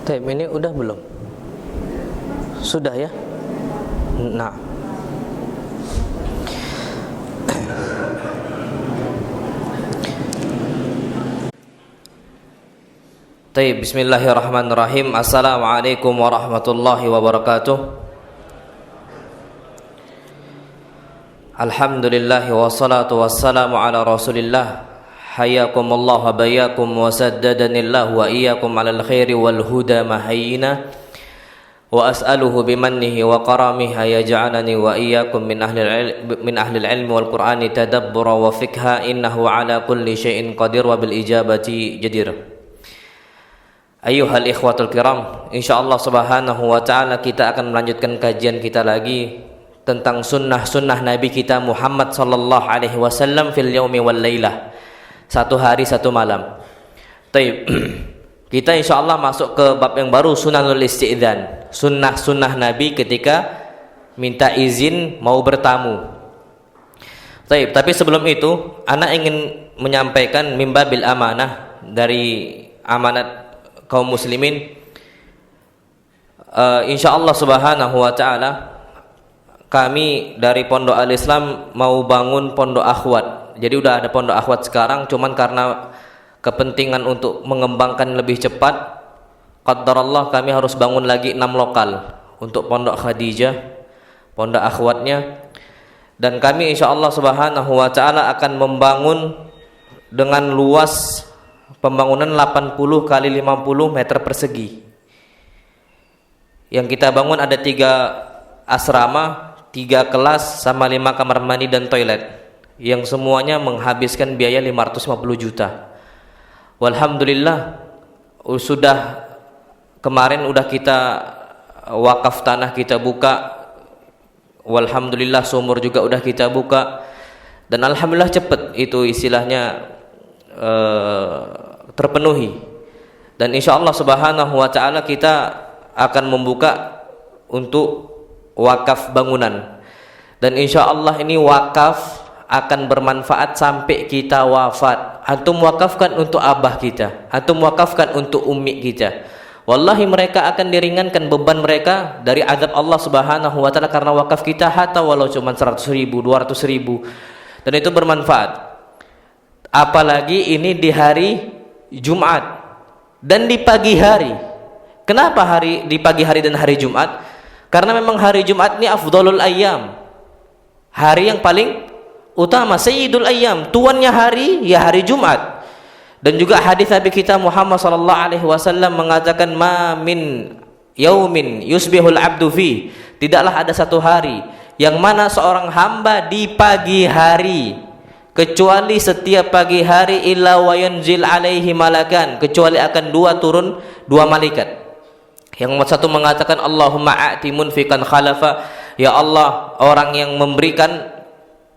Taib, ini udah belum? Sudah ya? Nah. Taib, bismillahirrahmanirrahim. Assalamualaikum warahmatullahi wabarakatuh. Alhamdulillah wassalatu wassalamu ala Rasulillah. Hayyakumullah wa bayyakum wa saddadanillah wa iyyakum alal khairi wal huda mahayyina wa as'aluhu bimannihi wa karamihi yaj'alani wa iyyakum min ahli al-ilmi wal qur'ani tadabbura wa fikha innahu ala kulli syai'in qadir wa bil ijabati jadir. Ayyuhal ikhwatul kiram, insyaallah subhanahu wa ta'ala kita akan melanjutkan kajian kita lagi tentang sunnah-sunnah Nabi kita Muhammad sallallahu alaihi wasallam fil yaumi wal lailah. Satu hari satu malam. Taib. Kita insyaallah masuk ke bab yang baru, sunanul isti'dzan. Sunnah-sunnah Nabi ketika minta izin mau bertamu. Taib. Tapi sebelum itu, ana ingin menyampaikan mimbabil amanah dari amanat kaum muslimin. Insyaallah subhanahu wa ta'ala kami dari Pondok Al-Islam mau bangun pondok akhwat. Jadi udah ada pondok akhwat sekarang, cuman karena kepentingan untuk mengembangkan lebih cepat, qaddarallah kami harus bangun lagi 6 lokal untuk pondok Khadijah, pondok akhwatnya. Dan kami insyaallah subhanahu wa ta'ala akan membangun dengan luas pembangunan 80 kali 50 meter persegi. Yang kita bangun ada 3 asrama, 3 kelas sama 5 kamar mandi dan toilet, yang semuanya menghabiskan biaya 550 juta. Walhamdulillah sudah kemarin udah kita wakaf tanah kita buka. Walhamdulillah sumur juga udah kita buka. Dan alhamdulillah cepet itu istilahnya terpenuhi. Dan insyaallah subhanahu wa ta'ala kita akan membuka untuk wakaf bangunan. Dan insyaallah ini wakaf akan bermanfaat sampai kita wafat. Antum wakafkan untuk abah kita, antum wakafkan untuk ummi kita. Wallahi mereka akan diringankan beban mereka dari azab Allah subhanahu wa ta'ala karena wakaf kita, hatta walau cuma 100 ribu, 200 ribu. Dan itu bermanfaat. Apalagi ini di hari Jumat dan di pagi hari. Kenapa di pagi hari dan hari Jumat? Karena memang hari Jumat ini afdhalul ayyam, hari yang paling utama, sayyidul ayyam, tuannya hari ya hari Jumat. Dan juga hadis Nabi kita Muhammad sallallahu alaihi wasallam mengatakan, ma min yaumin yusbihul abdu fi, tidaklah ada satu hari yang mana seorang hamba di pagi hari, kecuali setiap pagi hari, illa wa yanzil alaihi malakan, kecuali akan turun dua malaikat. Yang satu mengatakan, Allahumma a'ti munfiqan khalafa, ya Allah, orang yang memberikan,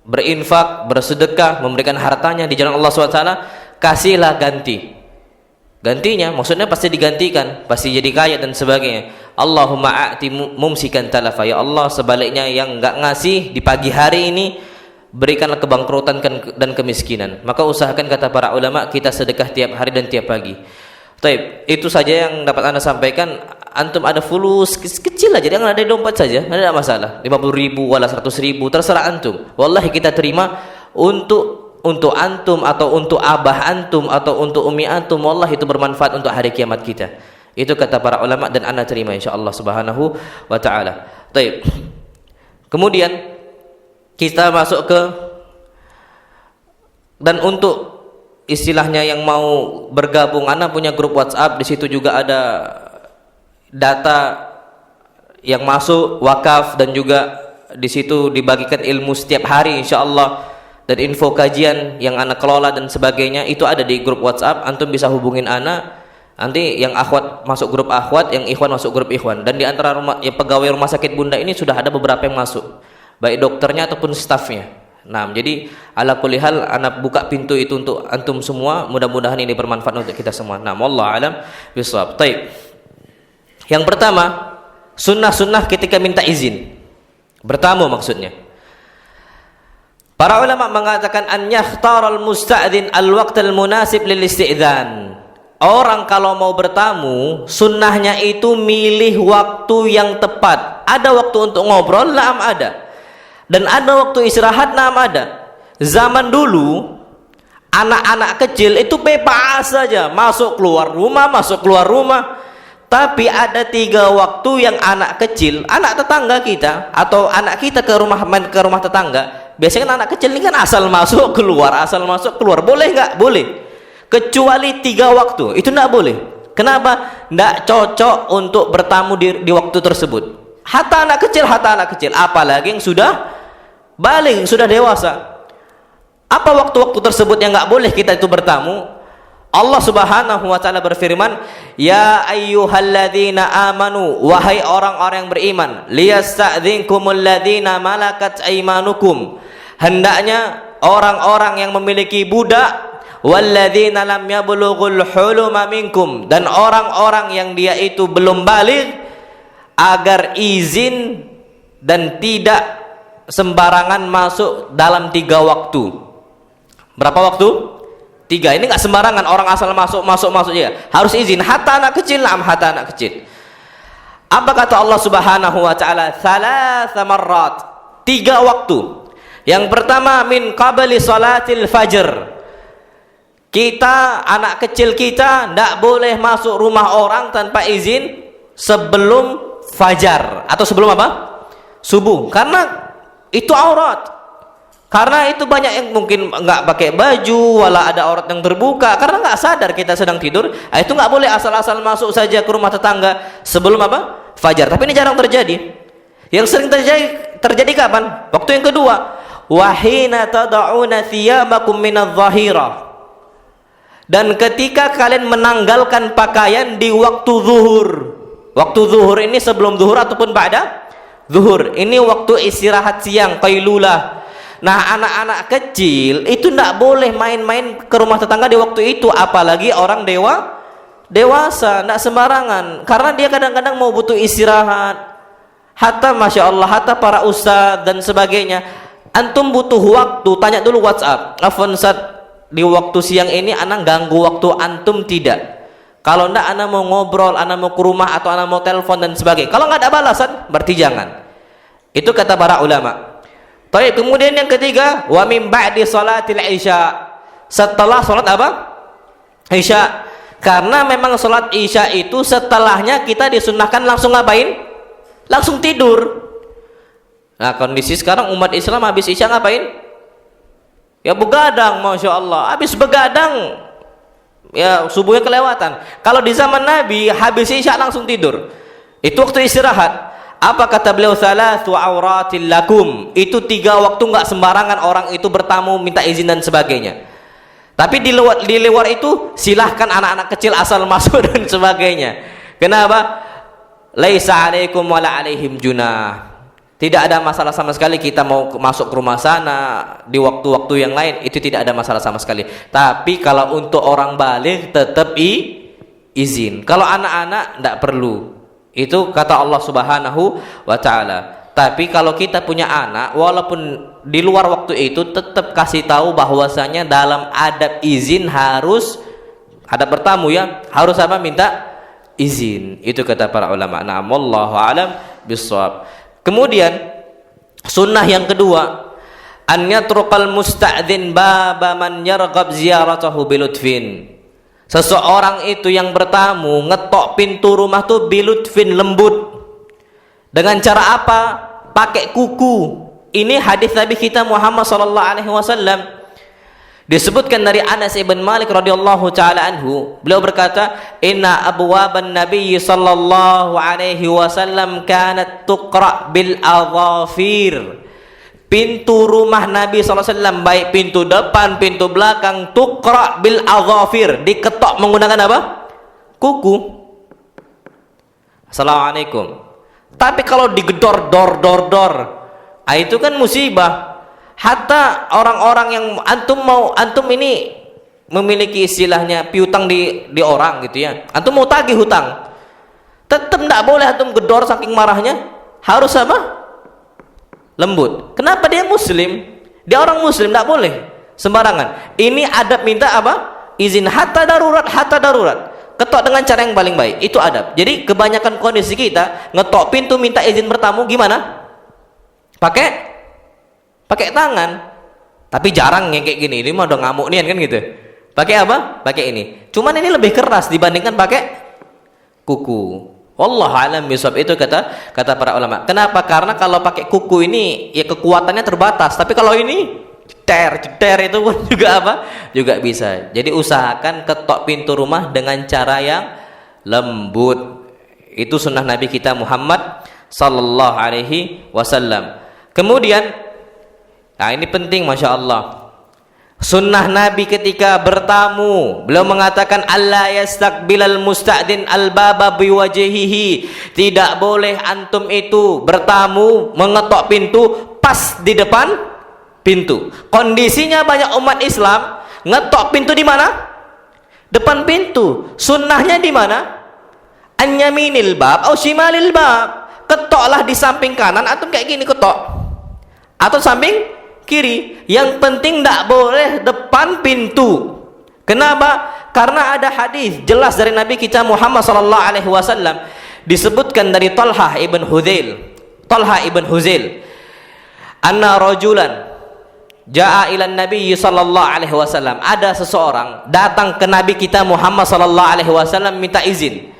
berinfak, bersedekah, memberikan hartanya di jalan Allah SWT, kasihlah gantinya, maksudnya pasti digantikan, pasti jadi kaya dan sebagainya. Allahumma a'ti mumsikan talafa, ya Allah, sebaliknya yang enggak ngasih di pagi hari ini, berikanlah kebangkrutan dan kemiskinan. Maka usahakan, kata para ulama, kita sedekah tiap hari dan tiap pagi. Taib, itu saja yang dapat Anda sampaikan. Antum ada fulus kecil aja, jangan ada di dompet saja, tidak masalah. 50 ribu, wala 100 ribu, terserah antum. Wallahi kita terima untuk antum atau untuk abah antum atau untuk umi antum. Wallahi itu bermanfaat untuk hari kiamat kita. Itu kata para ulama dan Anda terima insyaallah subhanahu wa ta'ala. Taib. Kemudian kita masuk ke, dan untuk istilahnya yang mau bergabung, Anda punya grup WhatsApp, di situ juga ada data yang masuk wakaf, dan juga di situ dibagikan ilmu setiap hari insyaallah, dan info kajian yang Anda kelola dan sebagainya itu ada di grup WhatsApp. Antum bisa hubungin Anda, nanti yang akhwat masuk grup akhwat, yang ikhwan masuk grup ikhwan. Dan di antara pegawai rumah sakit Bunda ini sudah ada beberapa yang masuk, baik dokternya ataupun stafnya. Nah, jadi ala kulli hal Anda buka pintu itu untuk antum semua. Mudah-mudahan ini bermanfaat untuk kita semua. Nah, wallahu alam bishawab. Taib. Yang pertama, sunnah-sunnah ketika minta izin bertamu maksudnya. Para ulama mengatakan, an yakhtaral musta'dzin al-waqtal munasib lil isti'dzan. orang kalau mau bertamu, sunnahnya itu milih waktu yang tepat. Ada waktu untuk ngobrol, naam ada. Dan ada waktu istirahat, naam ada. Zaman dulu, anak-anak kecil itu bebas saja, masuk keluar rumah, masuk keluar rumah. Tapi ada 3 waktu yang anak kecil, anak tetangga kita, atau anak kita ke rumah tetangga. Biasanya kan anak kecil ini kan asal masuk keluar, boleh nggak? Boleh. Kecuali 3 waktu, itu tidak boleh. Kenapa? Tidak cocok untuk bertamu di waktu tersebut. Hatta anak kecil, apalagi yang sudah balik, yang sudah dewasa. Apa waktu-waktu tersebut yang nggak boleh kita itu bertamu? Allah Subhanahu wa taala berfirman, "Ya ayyuhalladzina amanu, wahai orang-orang yang beriman, liyasta'dzinkumul ladzina malakat aymanukum." Hendaknya orang-orang yang memiliki budak, walladzina lam yablughul huluma minkum, dan orang-orang yang dia itu belum balik, agar izin dan tidak sembarangan masuk dalam 3 waktu. Berapa waktu? 3. Ini nggak sembarangan orang asal masuk ya. Harus izin. Hatta anak kecil, hatta anak kecil. Apa kata Allah Subhanahu wa taala? Thalatha marrat. 3 waktu. Yang pertama, min qabli salatil fajr. Kita, anak kecil kita tidak boleh masuk rumah orang tanpa izin sebelum fajar, atau sebelum apa? Subuh. Karena itu aurat. Karena itu banyak yang mungkin nggak pakai baju, wala ada aurat yang terbuka, karena nggak sadar kita sedang tidur. Itu nggak boleh asal-asal masuk saja ke rumah tetangga sebelum apa? Fajar. Tapi ini jarang terjadi. Yang sering terjadi kapan? Waktu yang kedua, wahina tada'una thiyabakum minadh-dhahirah. Dan ketika kalian menanggalkan pakaian di waktu zuhur. Waktu zuhur ini sebelum zuhur ataupun ba'da zuhur. Ini waktu istirahat siang, qailulah. Nah, anak-anak kecil itu tidak boleh main-main ke rumah tetangga di waktu itu, apalagi orang dewasa, tidak sembarangan, karena dia kadang-kadang mau butuh istirahat. Hatta masya Allah, hatta para ustadz dan sebagainya, antum butuh waktu, tanya dulu WhatsApp, afwan Ustaz, di waktu siang ini anak ganggu waktu antum tidak? Kalau tidak, anak mau ngobrol, anak mau ke rumah, atau anak mau telepon dan sebagainya. Kalau nggak ada balasan, berarti jangan. Itu kata para ulama. Baik, kemudian yang ketiga, wa min ba'di salatil isya. Setelah salat apa? Isya. Karena memang salat isya itu setelahnya kita disunnahkan langsung ngapain? Langsung tidur. Nah, kondisi sekarang umat Islam habis isya ngapain? Ya begadang, masya Allah. Habis begadang, ya subuhnya kelewatan. Kalau di zaman Nabi habis isya langsung tidur. Itu waktu istirahat. Apa kata beliau? Salatsu auratil lakum. Itu 3 waktu nggak sembarangan orang itu bertamu minta izin dan sebagainya. Tapi di luar itu silahkan anak-anak kecil asal masuk dan sebagainya. Kenapa? Laisa alaikum wala alaihim junah. Tidak ada masalah sama sekali kita mau masuk ke rumah sana di waktu-waktu yang lain, itu tidak ada masalah sama sekali. Tapi kalau untuk orang balik tetap izin. Kalau anak-anak tidak perlu. Itu kata Allah Subhanahu wa taala. Tapi kalau kita punya anak, walaupun di luar waktu itu, tetap kasih tahu bahwasanya dalam adab izin harus adab bertamu ya, harus apa? Minta izin. Itu kata para ulama. Nah, wallahu alam bissawab. Kemudian sunnah yang kedua, an yatrukal musta'dzin baba man yarghab ziyaratahu bilutfin. Seseorang itu yang bertamu ngetok pintu rumah tuh bilutfin, lembut. Dengan cara apa? Pakai kuku. Ini hadis Nabi kita Muhammad sallallahu alaihi wasallam. Disebutkan dari Anas ibn Malik radhiyallahu taala anhu, beliau berkata, "Inna abwaban Nabi sallallahu alaihi wasallam kanat tuqra bil adhafir." Pintu rumah Nabi SAW, baik pintu depan, pintu belakang, tuqra bil adhafir, diketok menggunakan apa? Kuku. Assalamualaikum. Tapi kalau digedor dor, itu kan musibah. Hatta orang-orang yang antum ini memiliki istilahnya piutang di orang gitu ya. Antum mau tagih hutang, tetap tidak boleh antum gedor saking marahnya. Harus apa? Lembut. Kenapa? Dia muslim, dia orang muslim, tidak boleh sembarangan. Ini adab minta apa? Izin. Hatta darurat. ketok dengan cara yang paling baik. Itu adab. Jadi kebanyakan kondisi kita ngetok pintu minta izin bertamu gimana? Pakai tangan. Tapi jarang yang kayak gini. Ini mah udah ngamuk nih kan gitu. Pakai apa? Pakai ini. Cuman ini lebih keras dibandingkan pakai kuku. Wallahu a'lam bishawab, itu kata para ulama. Kenapa? Karena kalau pakai kuku ini ya kekuatannya terbatas. Tapi kalau ini ceter itu pun juga apa? Juga bisa. Jadi usahakan ketok pintu rumah dengan cara yang lembut. Itu sunnah Nabi kita Muhammad sallallahu alaihi wasallam. Kemudian, nah ini penting, masya Allah. Sunnah Nabi ketika bertamu, beliau mengatakan alla yastaqbilal musta'din al-baba biwajhihi. Tidak boleh antum itu bertamu mengetok pintu pas di depan pintu. Kondisinya banyak umat Islam ngetok pintu di mana? Depan pintu. Sunnahnya di mana? An yaminil bab atau shimalil bab. Ketoklah di samping kanan, antum kayak gini ketok. Atau samping kiri. Yang penting tidak boleh depan pintu. Kenapa? Karena ada hadis jelas dari Nabi kita Muhammad sallallahu alaihi wasallam, disebutkan dari Talha ibn Huzail, anna rajulan jaa ila Nabi sallallahu alaihi wasallam. Ada seseorang datang ke Nabi kita Muhammad sallallahu alaihi wasallam minta izin.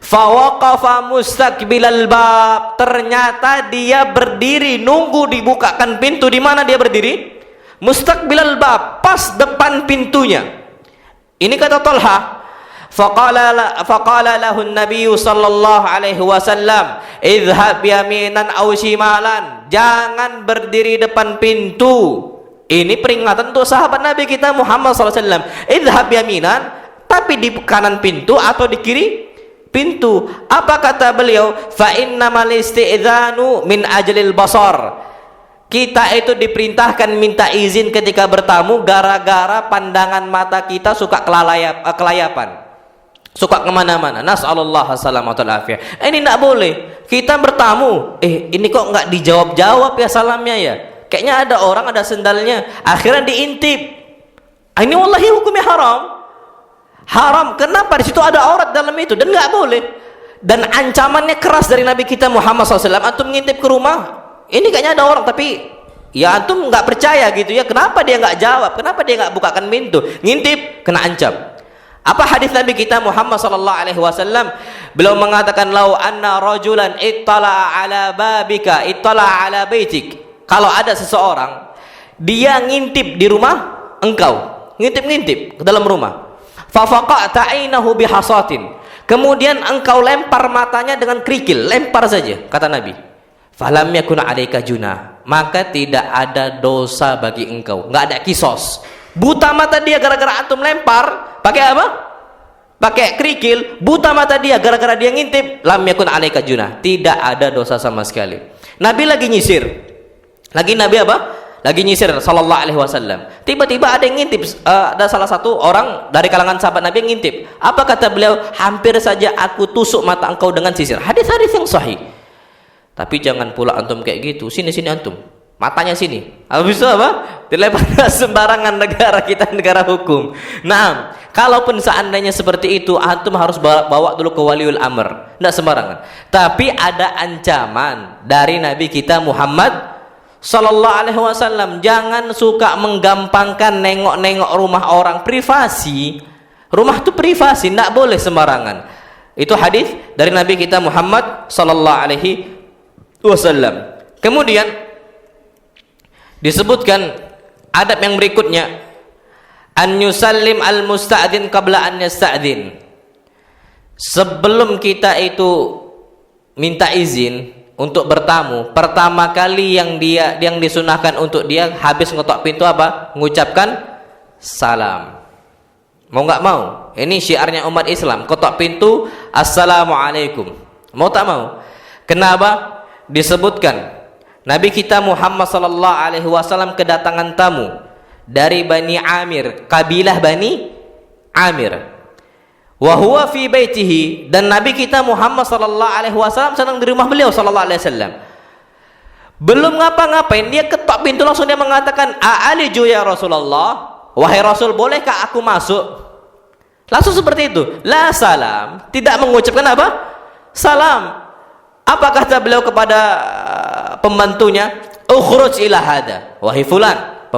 Fawaqafa mustaqbilal bab. Ternyata dia berdiri nunggu dibukakan pintu. Di mana dia berdiri? Mustaqbilal bab, pas depan pintunya. Ini kata Talha. Faqala lahu an-nabiy sallallahu alaihi wasallam, idhhab yaminan aw shimalan. Jangan berdiri depan pintu. Ini peringatan untuk sahabat Nabi kita Muhammad sallallahu alaihi wasallam. Idhhab yaminan, tapi di kanan pintu atau di kiri pintu. Apa kata beliau? Fa innamal isti'dzanu min ajlil basar. Kita itu diperintahkan minta izin ketika bertamu gara-gara pandangan mata kita suka kelayapan, suka kemana-mana. Nas'alullah salamatul afiyah. Ini tidak boleh. Kita bertamu, ini kok nggak dijawab-jawab ya salamnya ya. Kayaknya ada orang ada sendalnya, akhirnya diintip. Ini wallahi hukumnya haram. Haram. Kenapa? Di situ ada aurat dalam itu dan nggak boleh. Dan ancamannya keras dari Nabi kita Muhammad SAW. Antum ngintip ke rumah, ini kayaknya ada orang, tapi ya antum nggak percaya gitu ya. Kenapa dia nggak jawab? Kenapa dia nggak bukakan pintu? Ngintip, kena ancam. Apa hadis Nabi kita Muhammad SAW? Beliau mengatakan, lau anna rajulan ittala'a ala babika ittala'a ala baitik. Kalau ada seseorang dia ngintip di rumah engkau, ngintip-ngintip ke dalam rumah. Fafaqa'ta 'ainahu bihasatin. Kemudian engkau lempar matanya dengan kerikil, lempar saja, kata Nabi. Falam yakun 'alaika junah. Maka tidak ada dosa bagi engkau, enggak ada kisos. Buta mata dia gara-gara antum lempar, pakai apa? Pakai kerikil, buta mata dia gara-gara dia ngintip, lam yakun 'alaika junah. Tidak ada dosa sama sekali. Nabi lagi nyisir. Lagi Nabi apa? Lagi nyisir sallallahu alaihi wasallam. Tiba-tiba ada yang ngintip, ada salah satu orang dari kalangan sahabat Nabi yang ngintip. Apa kata beliau? Hampir saja aku tusuk mata engkau dengan sisir. Hadis-hadis yang sahih. Tapi jangan pula antum kayak gitu. Sini antum. Matanya sini. Habis itu apa? Dilempar sembarangan. Negara kita negara hukum. Nah, kalaupun seandainya seperti itu, antum harus bawa dulu ke waliul amr. Tidak sembarangan. Tapi ada ancaman dari Nabi kita Muhammad sallallahu alaihi wasallam. Jangan suka menggampangkan nengok-nengok rumah orang. Privasi. Rumah itu privasi, tidak boleh sembarangan. Itu hadis dari Nabi kita Muhammad sallallahu alaihi wasallam. Kemudian disebutkan adab yang berikutnya, an yusallim al musta'din qabla an yasta'din. Sebelum kita itu minta izin untuk bertamu, pertama kali yang disunahkan untuk dia habis ngetok pintu apa? Mengucapkan salam. Mau nggak mau? Ini syiarnya umat Islam. Ketok pintu, assalamualaikum. Mau tak mau? Kenapa? Disebutkan Nabi kita Muhammad sallallahu alaihi wasallam kedatangan tamu dari Bani Amir, kabilah Bani Amir. Wa huwa fi baitihi, dan Nabi kita Muhammad sallallahu alaihi wasallam sedang di rumah beliau sallallahu alaihi wasallam. Belum ngapa-ngapain dia ketok pintu, langsung dia mengatakan, "A'aliju ya Rasulullah." Wahai Rasul, bolehkah aku masuk? Langsung seperti itu. La salam, tidak mengucapkan apa? Salam. Apa kata beliau kepada pembantunya? Ukhruj ila hada. Wahai fulan,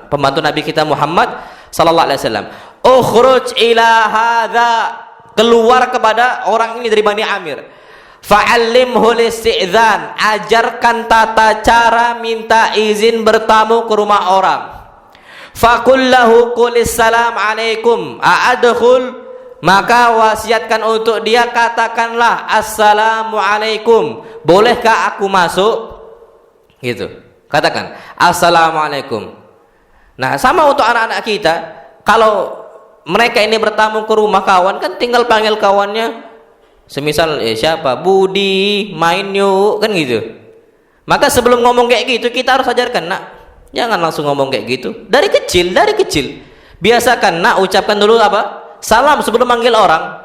pembantu Nabi kita Muhammad sallallahu alaihi wasallam. Ukhruj ila hada. Keluar kepada orang ini dari Bani Amir. Fa'allimhu listi'dzan. Ajarkan tata cara minta izin bertamu ke rumah orang. Fakullahu qulis salam alaikum a'adkhul, maka wasiatkan untuk dia, katakanlah assalamu alaikum, bolehkah aku masuk, gitu, katakan assalamualaikum. Nah, sama untuk anak-anak kita, kalau mereka ini bertamu ke rumah kawan, kan tinggal panggil kawannya, semisal siapa, Budi, main yuk, kan gitu. Maka sebelum ngomong kayak gitu, kita harus ajarkan, nak, jangan langsung ngomong kayak gitu. Dari kecil. Biasakan, nak, ucapkan dulu apa? Salam sebelum manggil orang.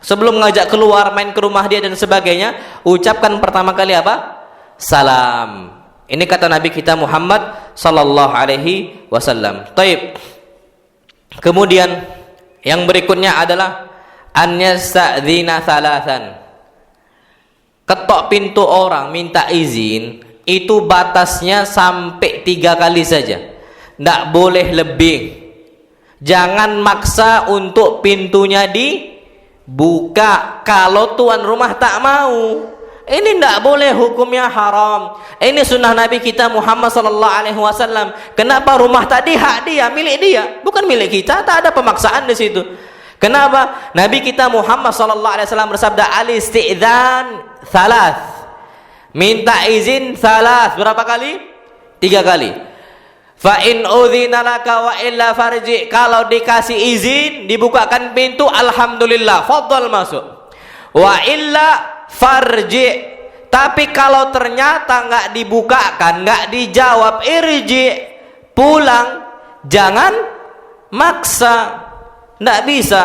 Sebelum ngajak keluar, main ke rumah dia dan sebagainya, ucapkan pertama kali apa? Salam. Ini kata Nabi kita Muhammad sallallahu alaihi wasallam. Taib. Kemudian yang berikutnya adalah an yasta'dzina thalathan. Ketok pintu orang minta izin itu batasnya sampai 3 kali saja, tidak boleh lebih. Jangan maksa untuk pintunya dibuka kalau tuan rumah tak mau. Ini tidak boleh, hukumnya haram. Ini sunnah Nabi kita Muhammad sallallahu alaihi wasallam. Kenapa? Rumah tadi hak dia, milik dia, bukan milik kita. Tak ada pemaksaan di situ. Kenapa? Nabi kita Muhammad sallallahu alaihi wasallam bersabda, al-isti'dzan thalath. Minta izin salas, berapa kali? 3 kali. Fa in udzina laka wa illa farji. Kalau dikasih izin, dibukakan pintu, alhamdulillah, fadhal masuk. Wa illa farji. Tapi kalau ternyata nggak dibukakan, nggak dijawab, irji, pulang. Jangan maksa. Nggak bisa.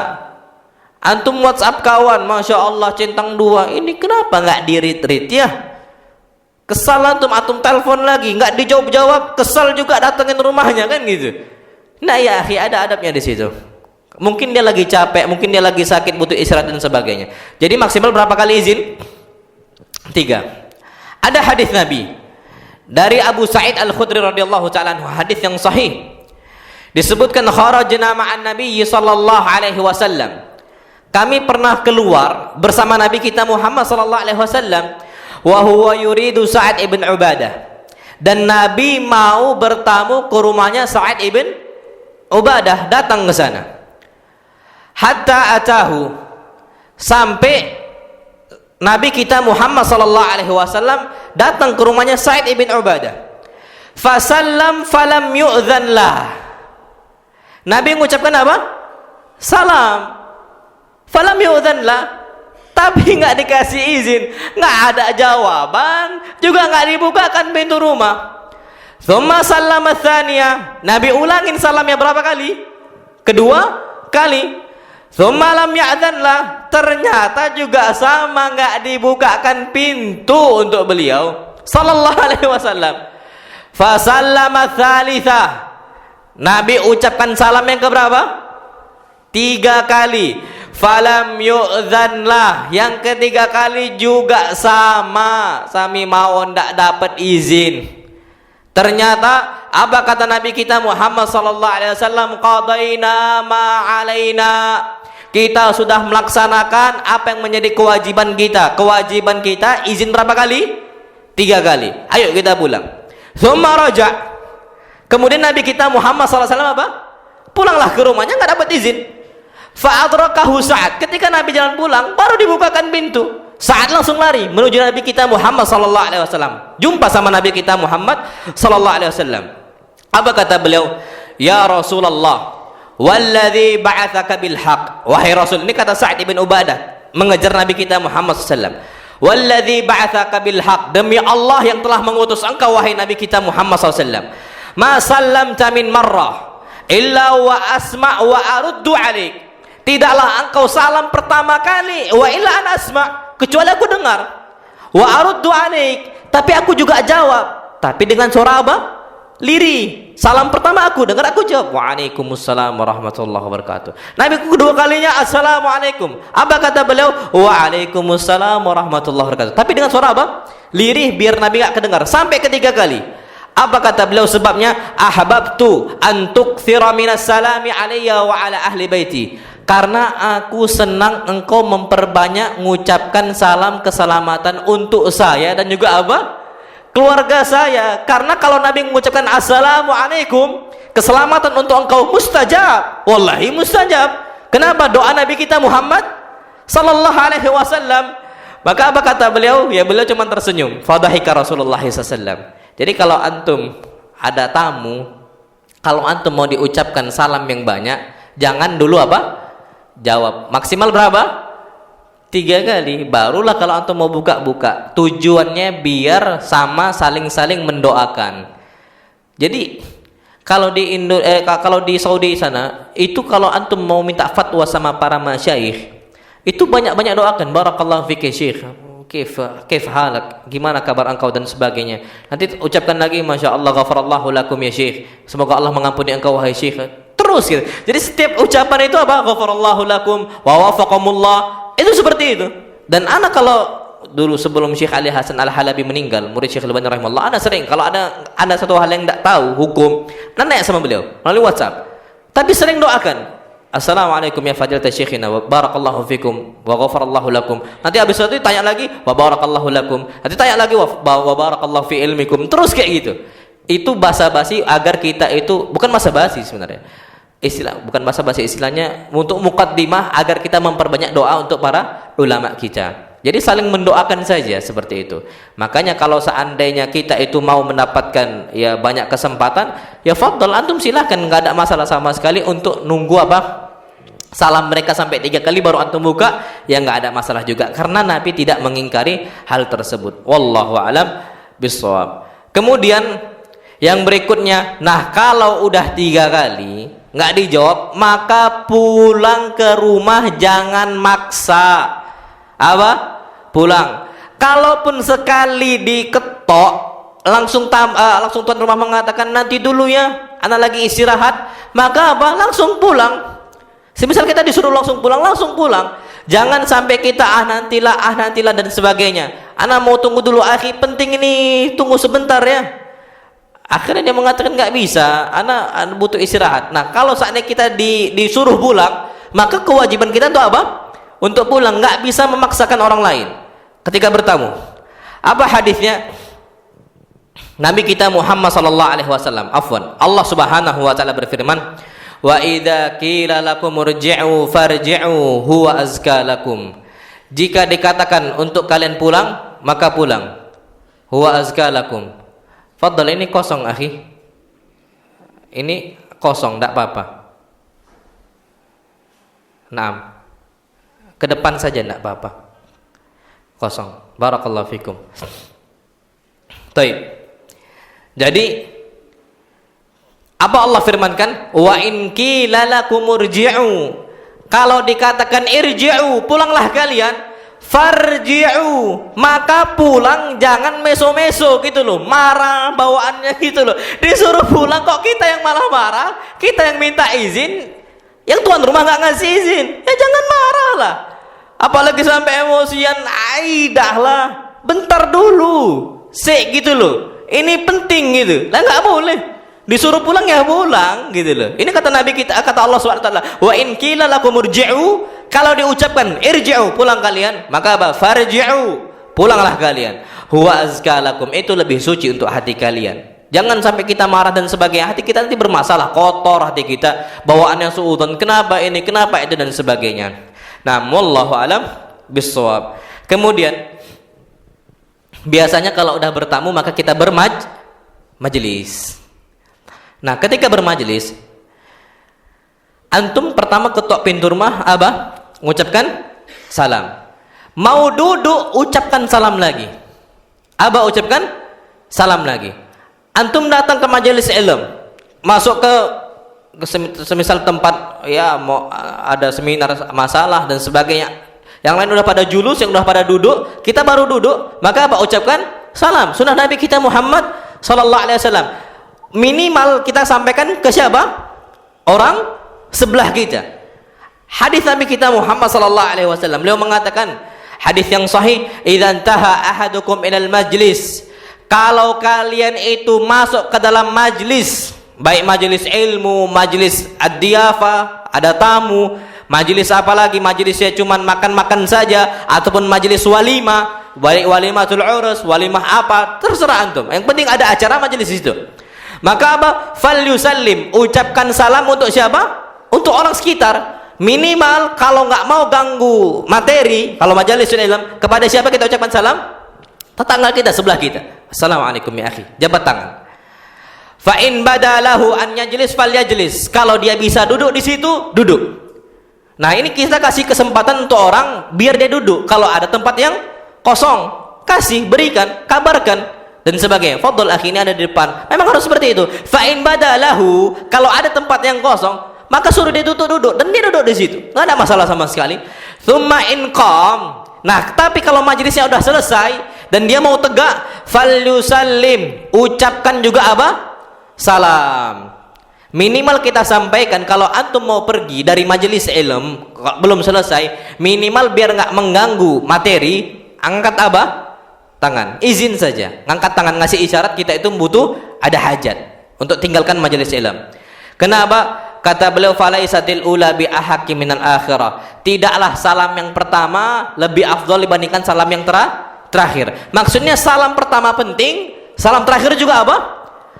Antum WhatsApp kawan, masya Allah centang 2. Ini kenapa nggak di-retreat ya? Kesal antum telepon lagi, nggak dijawab-jawab, kesal juga datengin rumahnya, kan gitu. Nah ya akhi, ada adabnya di situ. Mungkin dia lagi capek, mungkin dia lagi sakit, butuh istirahat dan sebagainya. Jadi maksimal berapa kali izin? 3. Ada hadis Nabi dari Abu Sa'id Al-Khudri radhiyallahu ta'ala anhu, hadis yang sahih. Disebutkan kharajna ma'an Nabi sallallahu alaihi wasallam. Kami pernah keluar bersama Nabi kita Muhammad sallallahu alaihi wasallam. Wa huwa yuridu Sa'ad ibn Ubadah, dan Nabi mau bertamu ke rumahnya Sa'ad ibn Ubadah, datang ke sana. Hatta atahu, sampai Nabi kita Muhammad sallallahu alaihi wasallam datang ke rumahnya Sa'ad ibn Ubadah. Fasallam falam yu'dzan lah. Nabi mengucapkan apa? Salam. Falam yu'dzan lah. Tapi nggak dikasih izin, nggak ada jawaban, juga nggak dibukakan pintu rumah. Tsumma sallama tsaniyah. Nabi ulangin salamnya berapa kali? 2 kali. Tsumma lam ya'dzan lah. Ternyata juga sama, nggak dibukakan pintu untuk beliau sallallahu alaihi wasallam. Fa sallama tsalitsah. Nabi ucapkan salam yang keberapa? 3 kali. Falam yu'dzan lah. Yang 3 kali juga sama, sami mau ndak dapat izin. Ternyata apa kata Nabi kita Muhammad sallallahu alaihi wasallam? Qadaina ma alaina. Kita sudah melaksanakan apa yang menjadi kewajiban kita. Kewajiban kita izin berapa kali? 3 kali. Ayo kita pulang. Tsumma raja. Kemudian Nabi kita Muhammad sallallahu alaihi wasallam apa? Pulanglah ke rumahnya, nggak dapat izin. Fa'adrakahu Sa'ad. Ketika Nabi jalan pulang, baru dibukakan pintu. Sa'ad langsung lari menuju Nabi kita Muhammad sallallahu alaihi wasallam. Jumpa sama Nabi kita Muhammad sallallahu alaihi wasallam. Apa kata beliau? Ya Rasulullah, walladzi ba'atsaka bil haqq. Wahai Rasul, ini kata Sa'ad ibn Ubadah mengejar Nabi kita Muhammad sallallahu alaihi wasallam. Walladzi ba'atsaka bil haqq. Demi Allah yang telah mengutus engkau wahai Nabi kita Muhammad sallallahu alaihi wasallam. Ma sallamta min marrah illa wa asma' wa aruddu 'alaik. Tidaklah engkau salam pertama kali, wa illa an asma', kecuali aku dengar, wa aruddu 'alaik, tapi aku juga jawab, tapi dengan suara apa? Lirih. salam pertama aku dengar, aku jawab waalaikumsalam warahmatullahi wabarakatuh. Nabi kedua kalinya assalamualaikum, apa kata beliau? Waalaikumsalam warahmatullahi wabarakatuh, tapi dengan suara apa? Lirih, biar Nabi gak kedengar. Sampai ketiga kali, apa kata beliau sebabnya? Ahbabtu an tukthira minas salami alayya wa ala ahli baiti, karena aku senang engkau memperbanyak mengucapkan salam keselamatan untuk saya dan juga apa? Keluarga saya. Karena kalau Nabi mengucapkan assalamualaikum, keselamatan untuk engkau, mustajab, wallahi mustajab. Kenapa? Doa Nabi kita Muhammad sallallahu alaihi wasallam. Maka apa kata beliau? Ya beliau cuma tersenyum. Fadhahika Rasulullah SAW. Jadi kalau antum ada tamu, kalau antum mau diucapkan salam yang banyak, jangan dulu apa? Jawab. Maksimal berapa? 3 kali. Barulah kalau antum mau buka-buka. Tujuannya biar sama saling-saling mendoakan. Jadi kalau di Saudi sana, itu kalau antum mau minta fatwa sama para masyayikh, itu banyak-banyak doakan. Barakallahu fiki syekh, kif halak, gimana kabar engkau dan sebagainya. Nanti ucapkan lagi masya Allah ghafarallahu lakum ya syekh, semoga Allah mengampuni engkau wahai syekh. Terus gitu. Jadi setiap ucapan itu apa? Ghafarallahu lakum wa wafaqakumullah. Itu seperti itu. Dan anak kalau dulu sebelum Syekh Ali Hasan Al-Halabi meninggal, murid Syekh Al-Albani rahimahullah, anak sering kalau ada satu hal yang tidak tahu hukum, nanya sama beliau melalui WhatsApp. Tapi sering doakan. Assalamualaikum ya fadilatul syekhina wa barakallahu fikum wa ghafarallahu lakum. Nanti habis itu tanya lagi wa barakallahu lakum. Nanti tanya lagi wa barakallahu fi ilmikum. Terus kayak gitu. Itu basa-basi agar kita itu bukan basa-basi sebenarnya. Bukan basa-basi, istilahnya untuk muqaddimah agar kita memperbanyak doa untuk para ulama kita. Jadi saling mendoakan saja seperti itu. Makanya kalau seandainya kita itu mau mendapatkan ya banyak kesempatan, ya fadhal antum silahkan, nggak ada masalah sama sekali untuk nunggu apa? Salam mereka sampai 3 kali baru antum buka, ya nggak ada masalah juga karena Nabi tidak mengingkari hal tersebut. Wallahu a'lam bishawab. Kemudian yang berikutnya, nah kalau udah 3 kali nggak dijawab, maka pulang ke rumah, jangan maksa. Apa? Pulang. Kalaupun sekali diketok, langsung tuan rumah mengatakan nanti dulu ya, anak lagi istirahat, maka apa? Langsung pulang. Semisal kita disuruh langsung pulang. Jangan sampai kita nantilah dan sebagainya. Anak mau tunggu dulu, akhi, penting ini, tunggu sebentar ya. Akhirnya dia mengatakan nggak bisa, anak butuh istirahat. Nah, kalau saatnya kita disuruh pulang, maka kewajiban kita itu apa? Untuk pulang, nggak bisa memaksakan orang lain ketika bertamu. Apa hadisnya? Nabi kita Muhammad sallallahu alaihi wasallam, afwan, Allah Subhanahu wa taala berfirman, "Wa idza qila lakum irji'u farji'u huwa azka lakum." Jika dikatakan untuk kalian pulang, maka pulang. Huwa azka lakum. Fadhal, ini kosong akhi. Ini kosong, enggak apa-apa. Naam. Ke depan saja enggak apa-apa. Kosong. Barakallahu fikum. Baik. Jadi apa Allah firmankan? Wa in qila lakum irji'u. Kalau dikatakan irji'u, pulanglah kalian, farji'u, maka pulang, jangan meso-meso gitu loh, marah bawaannya gitu loh. Disuruh pulang kok kita yang malah marah, kita yang minta izin, yang tuan rumah nggak ngasih izin, ya jangan marah lah. Apalagi sampai emosian, aidahlah, bentar dulu, gitu loh. Ini penting gitu, lah nggak boleh. Disuruh pulang ya pulang gitu loh. Ini kata Nabi kita, kata Allah SWT, wa in qila lakum irji'u, kalau diucapkan irji'u, pulang kalian, maka apa? Farji'u, pulanglah kalian. Huwa azka lakum, itu lebih suci untuk hati kalian. Jangan sampai kita marah dan sebagainya, hati kita nanti bermasalah, kotor hati kita, bawaannya suudzon, kenapa ini, kenapa itu dan sebagainya. Nah, wallahu alam bissawab. Kemudian biasanya kalau udah bertamu maka kita bermajelis. Nah, ketika bermajelis, antum pertama ketok pintu rumah, apa? Mengucapkan salam. Mau duduk, ucapkan salam lagi. Apa? Ucapkan salam lagi. Antum datang ke majelis ilmu, masuk ke semisal tempat ya mau ada seminar masalah dan sebagainya. Yang lain udah pada julus, yang udah pada duduk, kita baru duduk, maka apa? Ucapkan salam. Sunnah Nabi kita Muhammad sallallahu alaihi wasallam. minimal kita sampaikan ke siapa? Orang sebelah kita. Hadis Nabi kita Muhammad sallallahu alaihi wasallam, beliau mengatakan, hadis yang sahih, "Idza intaha ahadukum ilal majlis." Kalau kalian itu masuk ke dalam majlis, baik majlis ilmu, majlis ad-diyafa, ada tamu, majlis apa lagi, majlisnya cuman makan-makan saja, ataupun majlis walimah, baik walimatul urus, walimah apa, terserah antum. Yang penting ada acara majlis itu. Maka apa? Falyusallim, ucapkan salam untuk siapa? Untuk orang sekitar. Minimal kalau nggak mau ganggu materi, kalau majelis ilmu, kepada siapa kita ucapkan salam? Tetangga kita, sebelah kita. Assalamualaikum ya akhi, jabat tangan. Fa in badalahu an yajlis falyajlis. Kalau dia bisa duduk di situ, duduk. Nah, ini kita kasih kesempatan untuk orang biar dia duduk. Kalau ada tempat yang kosong, kasih, berikan, kabarkan dan sebagainya. Fadhol akhi, ini ada di depan. Memang harus seperti itu. Fa in badalahu, kalau ada tempat yang kosong, maka suruh dia duduk dan dia duduk di situ. Nggak ada masalah sama sekali. Tsumma in qam. Nah, tapi kalau majelisnya udah selesai dan dia mau tegak, falyusallim, ucapkan juga apa? Salam. Minimal kita sampaikan kalau antum mau pergi dari majelis ilm belum selesai, minimal biar nggak mengganggu materi, angkat apa? Tangan. Izin saja. Ngangkat tangan, ngasih isyarat kita itu butuh, ada hajat untuk tinggalkan majelis ilm. Kenapa? Kata beliau, falaisatil ula bi ahaqi minal akhirah. Tidaklah salam yang pertama lebih afdal dibandingkan salam yang terakhir. Maksudnya salam pertama penting, salam terakhir juga apa?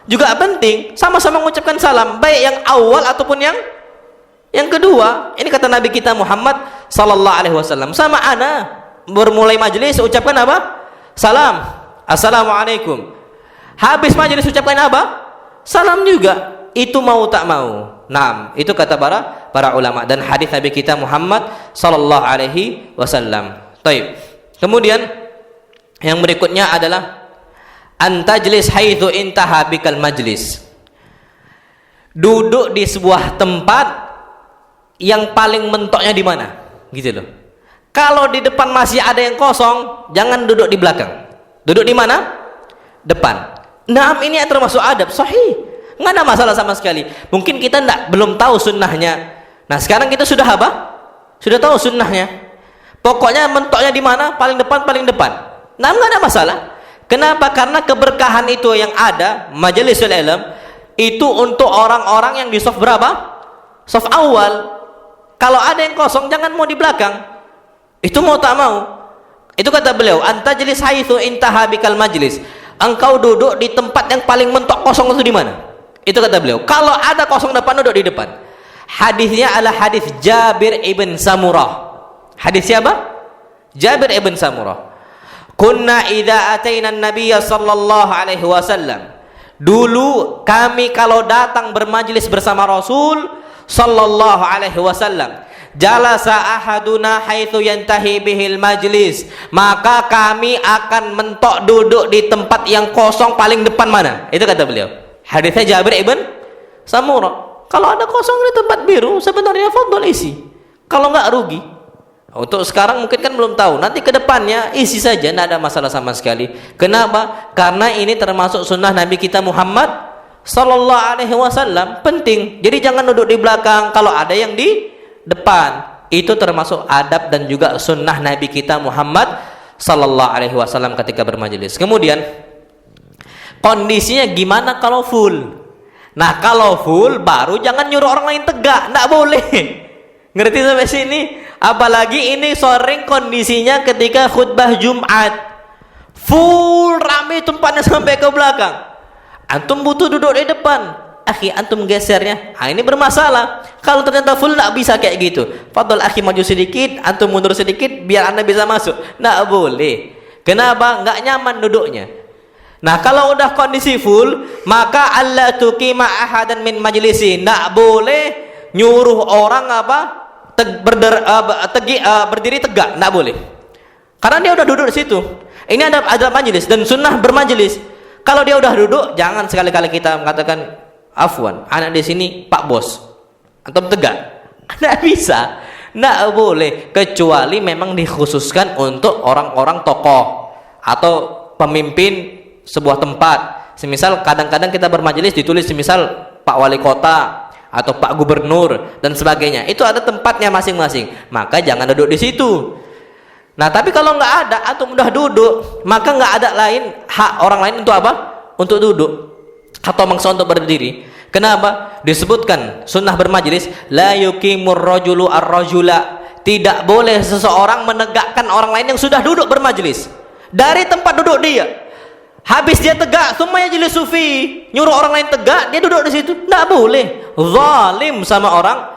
Juga penting. Sama-sama mengucapkan salam, baik yang awal ataupun yang kedua. Ini kata Nabi kita Muhammad sallallahu alaihi wasallam. Sama ana bermulai majelis ucapkan apa? Salam. Assalamualaikum. Habis majelis ucapkan apa? Salam juga. Itu mau tak mau. Nah, itu kata para ulama dan hadis Nabi kita Muhammad sallallahu alaihi wasallam. Baik. Kemudian yang berikutnya adalah antajlis haitsu intaha bikal majlis. Duduk di sebuah tempat yang paling mentoknya di mana? Gitu loh. Kalau di depan masih ada yang kosong, jangan duduk di belakang. Duduk di mana? Depan. Nah, ini termasuk adab sahih. Nggak ada masalah sama sekali. Mungkin kita belum tahu sunnahnya. Nah, sekarang kita sudah apa? Sudah tahu sunnahnya. Pokoknya mentoknya di mana? Paling depan, paling depan. Nah, nggak ada masalah. Kenapa? Karena keberkahan itu yang ada majelisul ilm itu untuk orang-orang yang di saf berapa? Saf awal. Kalau ada yang kosong, jangan mau di belakang. Itu mau tak mau. Itu kata beliau, antajlis haitsu intaha bikal majlis. Engkau duduk di tempat yang paling mentok kosong itu di mana? Itu kata beliau. Kalau ada kosong depan, duduk di depan. Hadisnya adalah hadis Jabir ibn Samurah. Hadis siapa? Jabir ibn Samurah. Kunna idza ataina an-nabiyya sallallahu alaihi wasallam. Dulu kami kalau datang bermajlis bersama Rasul sallallahu alaihi wasallam, jalasa ahaduna haitsu yantahi bihil majlis, maka kami akan mentok duduk di tempat yang kosong paling depan mana? Itu kata beliau. Hadisnya Jabir ibn Samurah. Kalau ada kosong di tempat biru, sebenarnya fadhol isi. Kalau enggak rugi. Untuk sekarang mungkin kan belum tahu. Nanti ke depannya isi saja, tidak ada masalah sama sekali. Kenapa? Karena ini termasuk sunnah Nabi kita Muhammad sallallahu alaihi wasallam. Penting. Jadi jangan duduk di belakang kalau ada yang di depan. Itu termasuk adab dan juga sunnah Nabi kita Muhammad sallallahu alaihi wasallam ketika bermajelis. Kemudian kondisinya gimana kalau full? Nah, kalau full baru jangan nyuruh orang lain tegak, enggak boleh. Ngerti sampai sini? Apalagi ini sering kondisinya ketika khutbah Jumat. Full rame tempatnya sampai ke belakang. Antum butuh duduk di depan. Akhi, antum gesernya. Nah, ini bermasalah. Kalau ternyata full enggak bisa kayak gitu. Fadhol akhi maju sedikit, antum mundur sedikit biar Anda bisa masuk. Enggak boleh. Kenapa? Enggak nyaman duduknya. Nah, kalau udah kondisi full, maka alla tuqima ahadan min majlisi. Enggak boleh nyuruh orang berdiri tegak, enggak boleh. Karena dia udah duduk di situ. Ini ada majelis dan sunnah bermajelis. Kalau dia udah duduk, jangan sekali-kali kita mengatakan afwan, anak di sini Pak Bos. Antum tegak. Enggak bisa. Enggak boleh kecuali memang dikhususkan untuk orang-orang tokoh atau pemimpin sebuah tempat Semisal kadang-kadang kita bermajelis ditulis semisal Pak Wali Kota atau Pak Gubernur dan sebagainya. Itu ada tempatnya masing-masing. Maka jangan duduk di situ. Nah, tapi kalau nggak ada atau udah duduk, maka nggak ada hak orang lain untuk apa? Untuk duduk atau maksa untuk berdiri. Kenapa? Disebutkan sunnah bermajelis, la yuqimur rajulu ar-rajula. Tidak boleh seseorang menegakkan orang lain yang sudah duduk bermajelis dari tempat duduk dia. Habis dia tegak, semuanya jadi sufi, nyuruh orang lain tegak, dia duduk di situ. Tidak boleh. Zalim sama orang.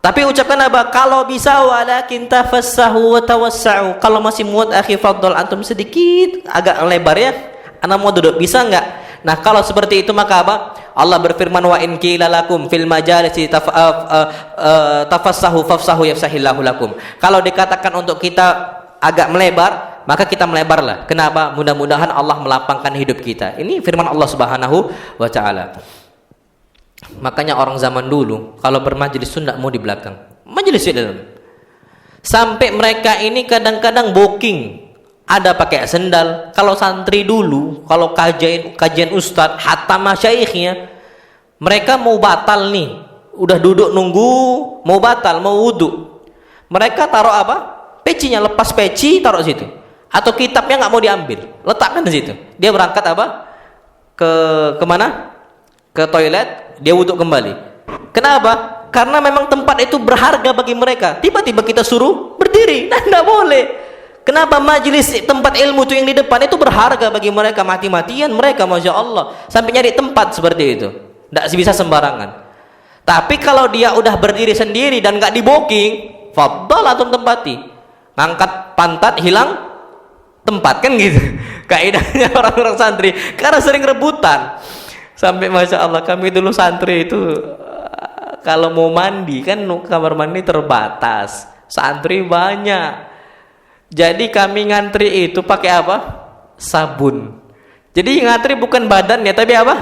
Tapi ucapkan apa? Kalau bisa walakin tafassahu wa tawassa'u. Kalau masih muat akhi fadhal antum sedikit agak lebar ya. Ana mau duduk, bisa enggak? Nah, kalau seperti itu maka apa? Allah berfirman wa in qila lakum fil majalisi tafassahu fafsahu yafsahillahu lakum. Kalau dikatakan untuk kita agak melebar, maka kita melebarlah. Kenapa? Mudah-mudahan Allah melapangkan hidup kita. Ini firman Allah Subhanahu wa taala. Makanya orang zaman dulu kalau bermajelis itu tidak mau di belakang, majelis di dalam. Sampai mereka ini kadang-kadang booking, ada pakai sendal. Kalau santri dulu, kalau kajian ustadz, hatta masyaikhnya, mereka mau batal nih, udah duduk nunggu, mau batal, mau wudhu, mereka taruh apa? Pecinya, lepas peci taruh situ, atau kitabnya nggak mau diambil, letakkan di situ. Dia berangkat apa? Kemana? Ke toilet. Dia wudhu kembali. Kenapa? Karena memang tempat itu berharga bagi mereka. Tiba-tiba kita suruh berdiri, nah tidak boleh. Kenapa? Majelis tempat ilmu itu yang di depan itu berharga bagi mereka, mati-matian mereka, masya Allah, sampai nyari tempat seperti itu. Tidak bisa sembarangan. Tapi kalau dia udah berdiri sendiri dan nggak di booking, fadhal atau tempati, ngangkat pantat hilang tempat, kan gitu. Kaidahnya orang-orang santri, karena sering rebutan. Sampai masya Allah kami dulu santri itu kalau mau mandi kan kamar mandi terbatas, santri banyak, jadi kami ngantri itu pakai apa? Sabun. Jadi ngantri bukan badannya tapi apa?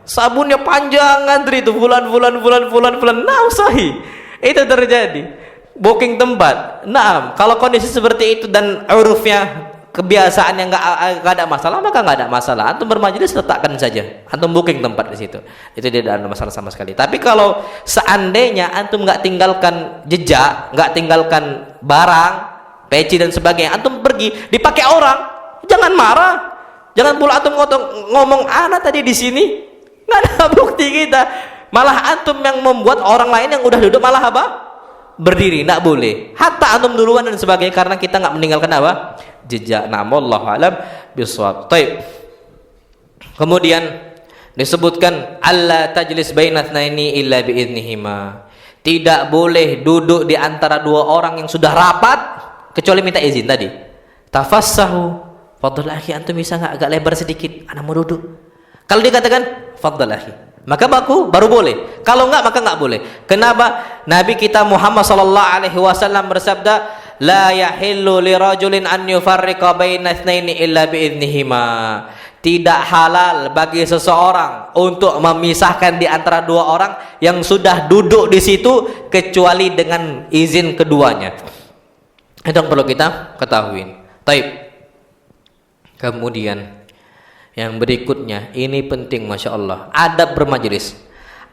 Sabunnya panjang, ngantri itu bulan. Nah, sahih itu terjadi booking tempat. Nah, kalau kondisi seperti itu dan urufnya, kebiasaan yang nggak ada masalah, maka nggak ada masalah. Antum bermajelis letakkan saja, antum booking tempat di situ, itu tidak ada masalah sama sekali. Tapi kalau seandainya antum nggak tinggalkan jejak, nggak tinggalkan barang, peci dan sebagainya, antum pergi dipakai orang, jangan marah, jangan pula antum ngomong ana tadi di sini nggak ada bukti kita, malah antum yang membuat orang lain yang udah duduk malah apa? Berdiri. Nggak boleh. Hatta antum duluan dan sebagainya, karena kita nggak meninggalkan apa? Jejak. Nah, wallahu alam bisawab. Baik. Kemudian disebutkan alla tajlis bainatsnaini illa biiznihima. Tidak boleh duduk di antara dua orang yang sudah rapat kecuali minta izin tadi. Tafassahu, fadhal akhi, antum bisa enggak agak lebar sedikit? Ana mau duduk. Kalau dikatakan fadhal akhi, maka baru boleh. Kalau enggak maka enggak boleh. Kenapa? Nabi kita Muhammad sallallahu alaihi wasallam bersabda, la yahillu lirajulin an yufarriqa baina itsnaini illa biiznihima. Tidak halal bagi seseorang untuk memisahkan di antara dua orang yang sudah duduk di situ kecuali dengan izin keduanya. Itu yang perlu kita ketahui. Taib. Kemudian yang berikutnya, ini penting masya Allah, adab bermajelis.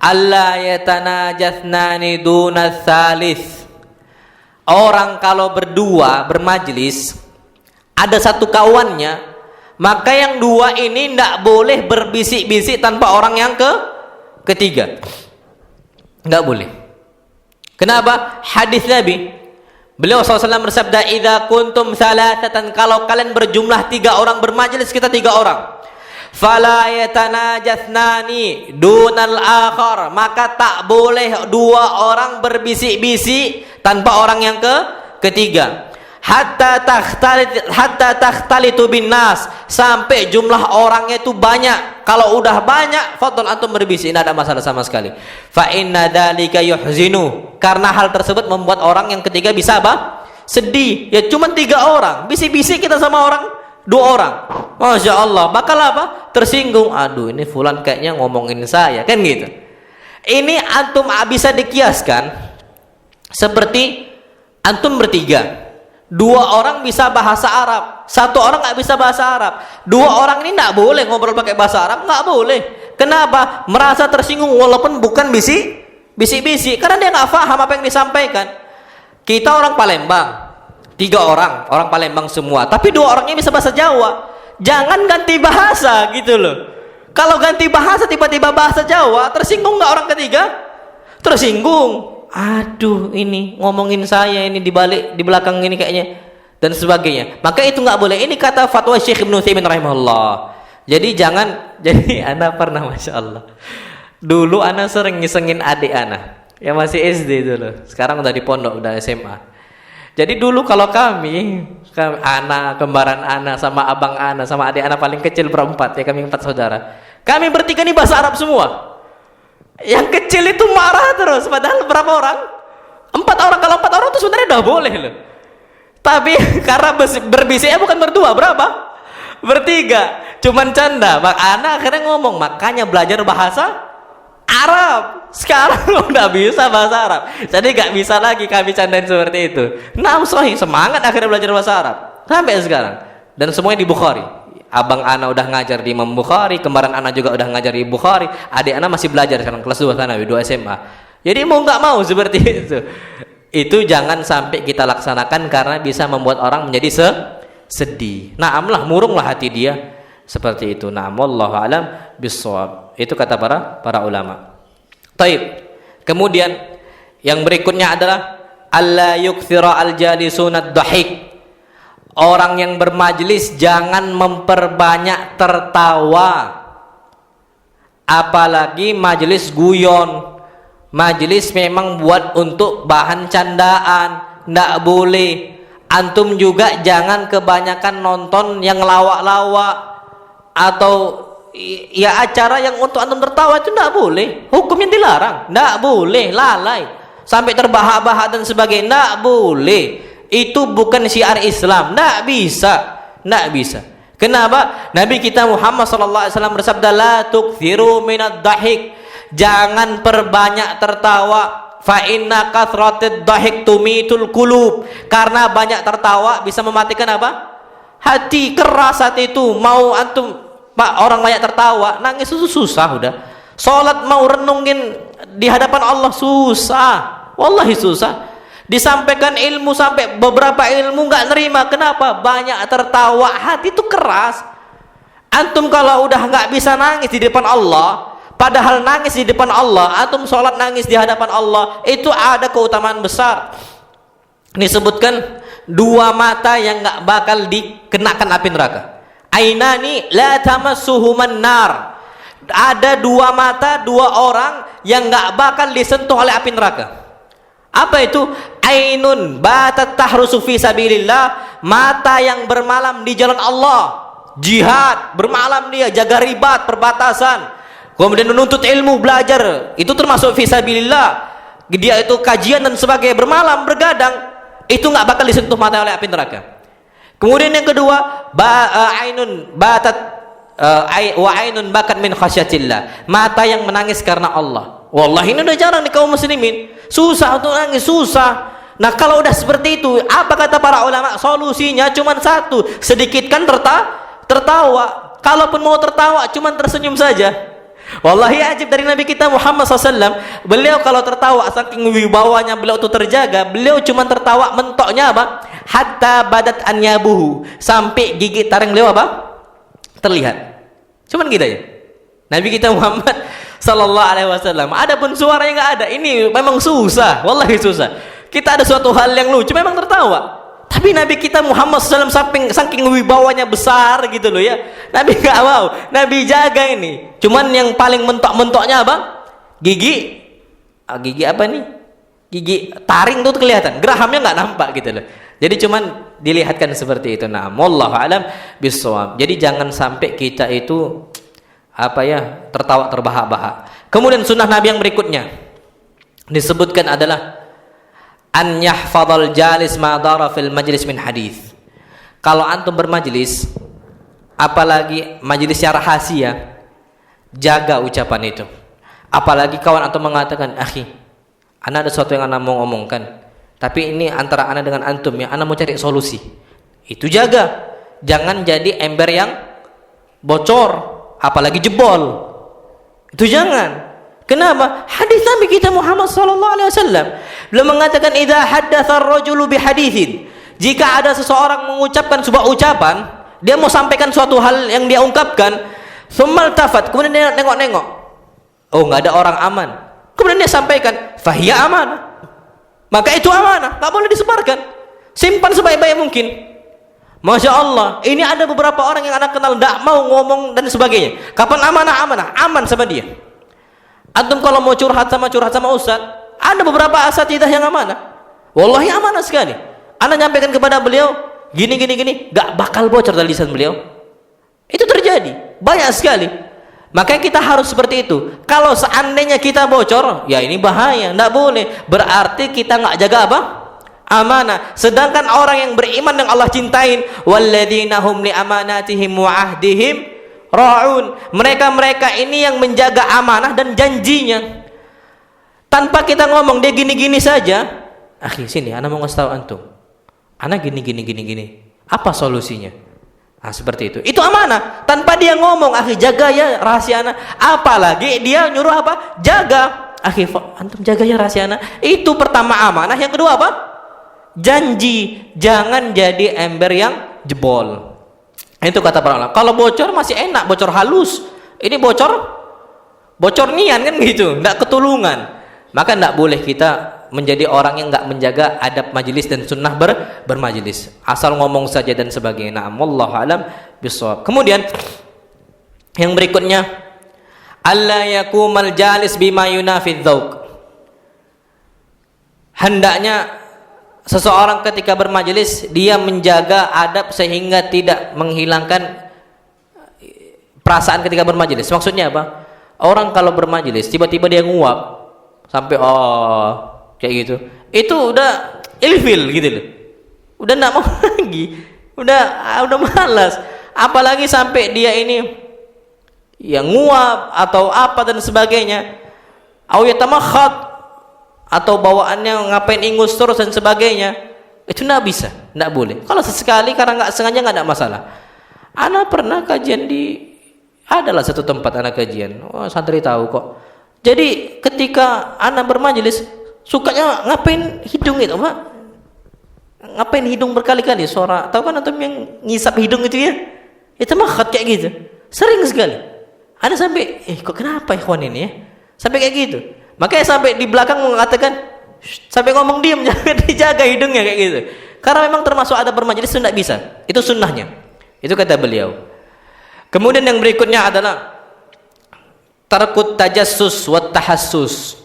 Alla yatanajatsnani duna tsalis. Orang kalau berdua bermajelis, ada satu kawannya, maka yang dua ini tidak boleh berbisik-bisik tanpa orang yang ketiga. Tidak boleh. Kenapa? Hadis Nabi, beliau SAW bersabda, idza kuntum salasatan, kalau kalian berjumlah 3 orang bermajelis, kita 3 orang, fala yatanajatsnani dunal akhar, maka tak boleh 2 orang berbisik-bisik tanpa orang yang ketiga. Hatta takhtalitu bin nas, sampai jumlah orangnya itu banyak. Kalau udah banyak, fadhal antum berbisik, tidak ada masalah sama sekali. Fa inna dzalika yuhzinu, karena hal tersebut membuat orang yang ketiga bisa apa? Sedih. Ya cuma 3 orang, bisik-bisik kita sama orang 2 orang, masya Allah, bakal apa? Tersinggung. Aduh, ini fulan kayaknya ngomongin saya, kan gitu. Ini antum bisa dikiaskan seperti antum bertiga, 2 orang bisa bahasa Arab, Satu orang nggak bisa bahasa Arab, dua orang ini nggak boleh ngobrol pakai bahasa Arab, nggak boleh. Kenapa? Merasa tersinggung walaupun bukan bisik-bisik, karena dia nggak paham apa yang disampaikan. Kita orang Palembang, 3 orang Palembang semua, tapi 2 orangnya bisa bahasa Jawa. Jangan ganti bahasa gitu loh. Kalau ganti bahasa tiba-tiba bahasa Jawa, tersinggung nggak orang ketiga? Tersinggung. Aduh, ini ngomongin saya ini di belakang ini kayaknya, dan sebagainya. Maka itu nggak boleh. Ini kata fatwa Syekh Ibnu Utsaimin rahimahullah. Jadi ana pernah, masya Allah, dulu ana sering ngisengin adik ana yang masih SD dulu, sekarang udah di pondok, udah SMA. Jadi dulu kalau kami ana, kembaran ana, sama abang ana, sama adik ana paling kecil berempat, ya kami 4 saudara, kami bertiga ini bahasa Arab semua. Yang kecil itu marah terus, padahal berapa orang? 4 orang. Kalau 4 orang itu sebenarnya udah boleh loh. Tapi karena berbisiknya bukan berdua, berapa? Bertiga. Cuman canda. Anak akhirnya ngomong, makanya belajar bahasa Arab. Sekarang udah bisa bahasa Arab. Jadi gak bisa lagi kami candain seperti itu. Nah, sahih, semangat akhirnya belajar bahasa Arab sampai sekarang. Dan semuanya di Bukhari. Abang ana udah ngajar di Imam Bukhari, kembaran ana juga udah ngajar di Bukhari, adik ana masih belajar sekarang kelas 2 Tsanawi, 2 SMA. Jadi mau nggak mau seperti itu. Itu jangan sampai kita laksanakan karena bisa membuat orang menjadi sedih. Naamlah, murunglah hati dia seperti itu. Naam, wallahu alam bissawab. Itu kata para ulama. Taib. Kemudian yang berikutnya adalah alla yukthira al-jalisuna ad-dhahik. Orang yang bermajlis jangan memperbanyak tertawa, apalagi majlis guyon. Majlis memang buat untuk bahan candaan, ndak boleh. Antum juga jangan kebanyakan nonton yang lawak-lawak atau ya acara yang untuk antum tertawa, itu ndak boleh. Hukumnya dilarang, ndak boleh lalai sampai terbahak-bahak dan sebagainya, ndak boleh. Itu bukan syiar Islam, ndak bisa. Kenapa? Nabi kita Muhammad SAW bersabda, la tukthiru minad dhahik, jangan perbanyak tertawa, fa inna kathratid dhahik tumitul qulub, karena banyak tertawa bisa mematikan apa? Hati. Keras hati itu. Mau antum orang banyak tertawa, nangis itu susah udah. Salat mau renungin di hadapan Allah susah, wallahi susah. Disampaikan ilmu sampai beberapa ilmu nggak nerima. Kenapa? Banyak tertawa, hati itu keras. Antum kalau udah nggak bisa nangis di depan Allah, padahal nangis di depan Allah, antum sholat nangis di hadapan Allah, itu ada keutamaan besar. Disebutkan 2 mata yang nggak bakal dikenakan api neraka. Ainani la tamassuhuman nar. Ada 2 mata, 2 orang yang nggak bakal disentuh oleh api neraka. Apa itu? Ainun batat tahrusu fi sabilillah, mata yang bermalam di jalan Allah, jihad, bermalam dia jaga ribat, perbatasan, kemudian menuntut ilmu, belajar, itu termasuk fi sabilillah. Dia itu kajian dan sebagainya, bermalam, bergadang, itu nggak bakal disentuh mata oleh api neraka. Kemudian yang kedua, ainun batat wa ainun bakat min khasyatillah, mata yang menangis karena Allah. Wallahi ini udah jarang di kaum muslimin, susah untuk nangis, susah. Nah kalau udah seperti itu, apa kata para ulama? Solusinya cuma satu, sedikitkan tertawa. Kalaupun mau tertawa, cuma tersenyum saja. Wallahi ajib dari Nabi kita Muhammad SAW, beliau kalau tertawa saking wibawanya beliau itu terjaga, beliau cuma tertawa mentoknya apa? Hatta badat anyabuhu, sampai gigi taring beliau apa? Terlihat. Cuman gitu aja. Nabi kita Muhammad sallallahu alaihi wasallam. Adapun suaranya nggak ada. Ini memang susah, wallahi susah. Kita ada suatu hal yang lucu memang tertawa. Tapi Nabi kita Muhammad SAW saking wibawanya besar gitu loh ya. Nabi nggak mau. Nabi jaga ini. Cuman yang paling mentok-mentoknya apa? Gigi apa nih? Gigi taring tuh kelihatan. Gerahamnya nggak nampak gitu loh. Jadi cuman dilihatkan seperti itu. Nah, wallahu alam bissawab. Jadi jangan sampai kita itu apa ya, tertawa terbahak-bahak. Kemudian sunnah Nabi yang berikutnya disebutkan adalah an yahfadhal jalis ma dara fil majlis min hadis. Kalau antum bermajlis, apalagi majlisnya rahasia, jaga ucapan itu. Apalagi kawan antum mengatakan, akhi, ana ada sesuatu yang ana mau ngomongkan, tapi ini antara ana dengan antum ya, ana mau cari solusi. Itu jaga. jangan jadi ember yang bocor, apalagi jebol. Itu jangan. Kenapa? Hadis Nabi kita Muhammad sallallahu alaihi wasallam beliau mengatakan idza haddatsa ar-rajulu bihaditsin, jika ada seseorang mengucapkan sebuah ucapan, dia mau sampaikan suatu hal yang dia ungkapkan, tsummal tafat, kemudian dia nengok-nengok, oh nggak ada orang aman, kemudian dia sampaikan, fahiya amanah, maka itu amanah, nggak boleh disebarkan, simpan sebaik-baik mungkin. Masya Allah, ini ada beberapa orang yang anak kenal tidak mau ngomong dan sebagainya. Kapan amanah? Aman sama dia. Antum kalau mau curhat sama ustaz, ada beberapa asatidah yang amanah, wallahi amanah sekali. Anda nyampaikan kepada beliau gini, gak bakal bocor dari lisan beliau. Itu terjadi banyak sekali. Makanya kita harus seperti itu. Kalau seandainya kita bocor, ya ini bahaya, tidak boleh. Berarti kita nggak jaga apa? Amanah. Sedangkan orang yang beriman yang Allah cintain, walladzina hum li amanatihim wa ahdihim ra'un. Mereka ini yang menjaga amanah dan janjinya. Tanpa kita ngomong dia gini saja. Akhi, sini ana mau ngasih tahu antum. Ana gini. Apa solusinya? Nah, seperti itu. Itu amanah. Tanpa dia ngomong, akhi, jaga ya rahasia ana. Apalagi dia nyuruh apa? Jaga. Akhi, antum jaga ya rahasia ana. Itu pertama amanah. Yang kedua apa? Janji. Jangan jadi ember yang jebol. Itu kata para ulama. Kalau bocor masih enak, bocor halus. Ini bocor nian kan gitu, enggak ketulungan. Maka enggak boleh kita menjadi orang yang enggak menjaga adab majelis dan sunnah bermajelis. Asal ngomong saja dan sebagainya. Na'am, wallahu alam bissawab. Kemudian yang berikutnya, alla yakumal jalis bima yunafidz dzauq. Hendaknya seseorang ketika bermajelis dia menjaga adab sehingga tidak menghilangkan perasaan ketika bermajelis. Maksudnya apa? Orang kalau bermajelis tiba-tiba dia nguap sampai kayak gitu, itu udah ilfil gitu loh, udah nggak mau lagi, udah malas. Apalagi sampai dia ini yang nguap atau apa dan sebagainya, au yatamakhat, atau bawaannya ngapain ingus terus dan sebagainya, itu nggak bisa, nggak boleh. Kalau sesekali karena nggak sengaja nggak ada masalah. Ana pernah kajian adalah satu tempat ana kajian, santri tahu kok. Jadi ketika ana bermajelis sukanya ngapain hidung itu, Pak? Ngapain hidung berkali-kali suara, tahu kan antum yang ngisap hidung itu ya? Itu makhat kayak gitu, sering sekali. Ana sampai kok kenapa ikhwan ini ya? Sampai kayak gitu. Makanya sampai di belakang mengatakan, sampai ngomong diam, jangan dijaga hidungnya kayak gitu. Karena memang termasuk ada bermajelis itu tidak bisa. Itu sunnahnya. Itu kata beliau. Kemudian yang berikutnya adalah tarkut tajassus wa tahassus.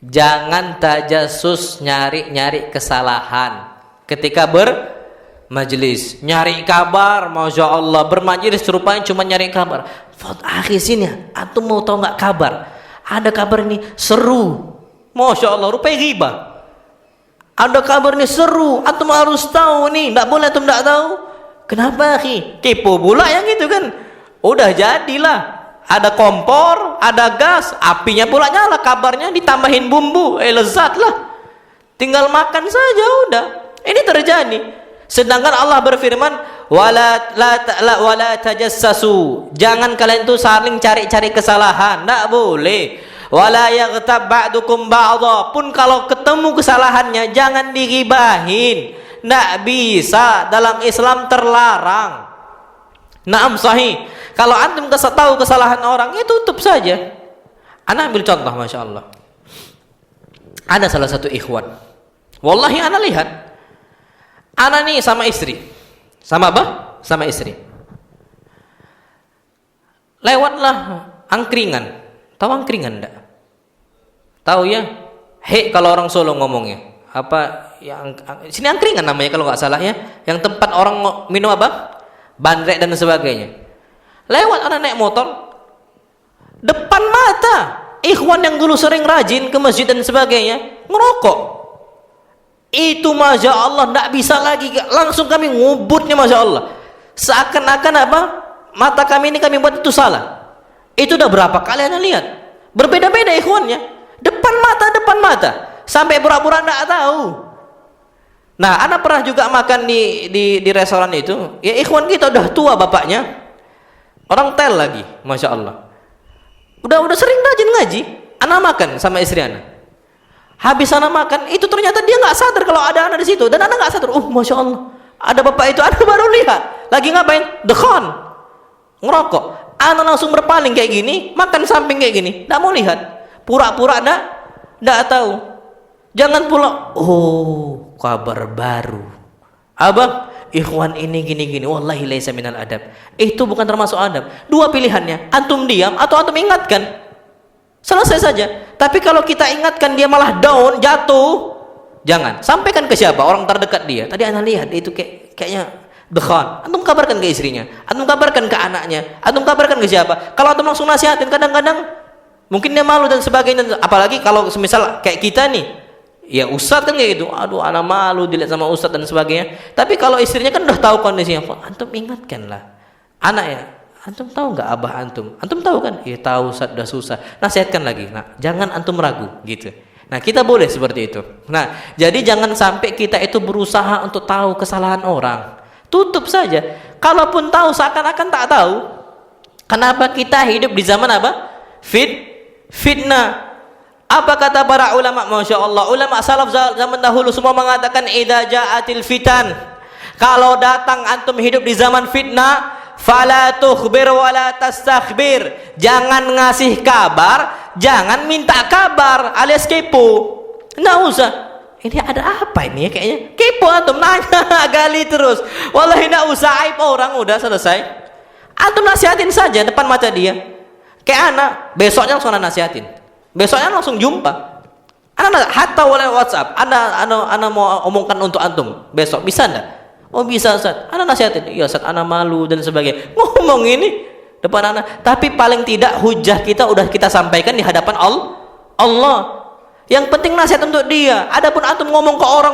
Jangan tajassus, nyari kesalahan ketika bermajelis. Nyari kabar, Masya Allah. Bermajelis rupanya cuma nyari kabar. Akhi sini, antum mau tahu nggak kabar? Ada kabar ini seru, Masya Allah, rupanya ghibah. Ada kabar ini seru, antum harus tahu nih, tidak boleh antum tidak tahu. Kenapa akhi? Kepo pula yang itu kan. Udah jadilah, ada kompor, ada gas, apinya pula nyala, kabarnya ditambahin bumbu, lezat lah. Tinggal makan saja udah. Ini terjadi. Sedangkan Allah berfirman, wala tajassasu. Jangan kalian itu saling cari-cari kesalahan, enggak boleh. Wala yaghtab ba'dukum ba'dha. Pun kalau ketemu kesalahannya jangan digibahin. Enggak bisa, dalam Islam terlarang. Naam sahih. Kalau antum tahu kesalahan orang, ya tutup saja. Ana ambil contoh, Masya Allah. Ada salah satu ikhwan. Wallahi ana lihat. Ana nih sama istri. Sama apa? Sama istri. Lewatlah angkringan. Tahu angkringan enggak? Tahu ya? Kalau orang Solo ngomongnya. Apa yang sini angkringan namanya kalau nggak salah ya. Yang tempat orang minum apa? Bandrek dan sebagainya. Lewat anak naik motor. Depan mata ikhwan yang dulu sering rajin ke masjid dan sebagainya ngerokok. Itu Masya Allah tidak bisa lagi, langsung kami ngubutnya Masya Allah, seakan-akan apa, mata kami ini kami buat itu salah. Itu udah berapa kali anda lihat, berbeda-beda ikhwannya, depan mata, sampai pura-pura tidak tahu. Nah, anak pernah juga makan di restoran itu. Ya ikhwan kita udah tua bapaknya. Orang tel lagi, masya Allah. Udah sering rajin ngaji. Anak makan sama istri anak. Habis anak makan, itu ternyata dia nggak sadar kalau ada anak di situ. Dan anak nggak sadar. Masya Allah, ada bapak itu. Anak baru lihat. Lagi ngapain? Dekhon, ngerokok. Anak langsung berpaling kayak gini, makan samping kayak gini. Nggak mau lihat. Pura-pura nggak tahu. Jangan pula, kabar baru. Abang, ikhwan ini gini-gini. Wallahi laisa minal adab. Itu bukan termasuk adab. Dua pilihannya, antum diam atau antum ingatkan. Selesai saja. Tapi kalau kita ingatkan dia malah down, jatuh, jangan. Sampaikan ke siapa? Orang terdekat dia. Tadi anak lihat itu kayaknya dekhan. Antum kabarkan ke istrinya, antum kabarkan ke anaknya, antum kabarkan ke siapa? Kalau antum langsung nasihatin, kadang-kadang mungkin dia malu dan sebagainya. Apalagi kalau semisal kayak kita nih, ya ustadz kan kayak gitu, aduh anak malu dilihat sama ustadz dan sebagainya. Tapi kalau istrinya kan udah tahu kondisinya, antum ingatkanlah anak ya, antum tahu nggak abah antum tahu kan? Ya tahu, ustadz udah susah, nasihatkan lagi. Nah, jangan antum ragu gitu. Nah, kita boleh seperti itu. Nah, jadi jangan sampai kita itu berusaha untuk tahu kesalahan orang. Tutup saja. Kalaupun tahu seakan-akan tak tahu. Kenapa kita hidup di zaman apa? Fitnah. Apa kata para ulama? Masya Allah, ulama salaf zaman dahulu semua mengatakan idza ja'atil fitan. Kalau datang antum hidup di zaman fitnah, fala tukhbir wala tastakhbir. Jangan ngasih kabar, jangan minta kabar alias kepo. Enggak usah. Ini ada apa ini ya kayaknya? Kepo antum nanya gali terus. Wallahi enggak usah, aib orang udah selesai. Antum nasihatin saja depan mata dia. Kayak anak, besoknya langsung nasihatin. Besoknya langsung jumpa. Anak hatta oleh WhatsApp. Anak mau omongkan untuk antum. Besok bisa enggak? Oh bisa Ustaz. Anak nasihatin. Iya Ustaz, anak malu dan sebagainya. Ngomong ini depan anak. Tapi paling tidak hujah kita udah kita sampaikan di hadapan Allah. Yang penting nasihat untuk dia. Adapun antum ngomong ke orang,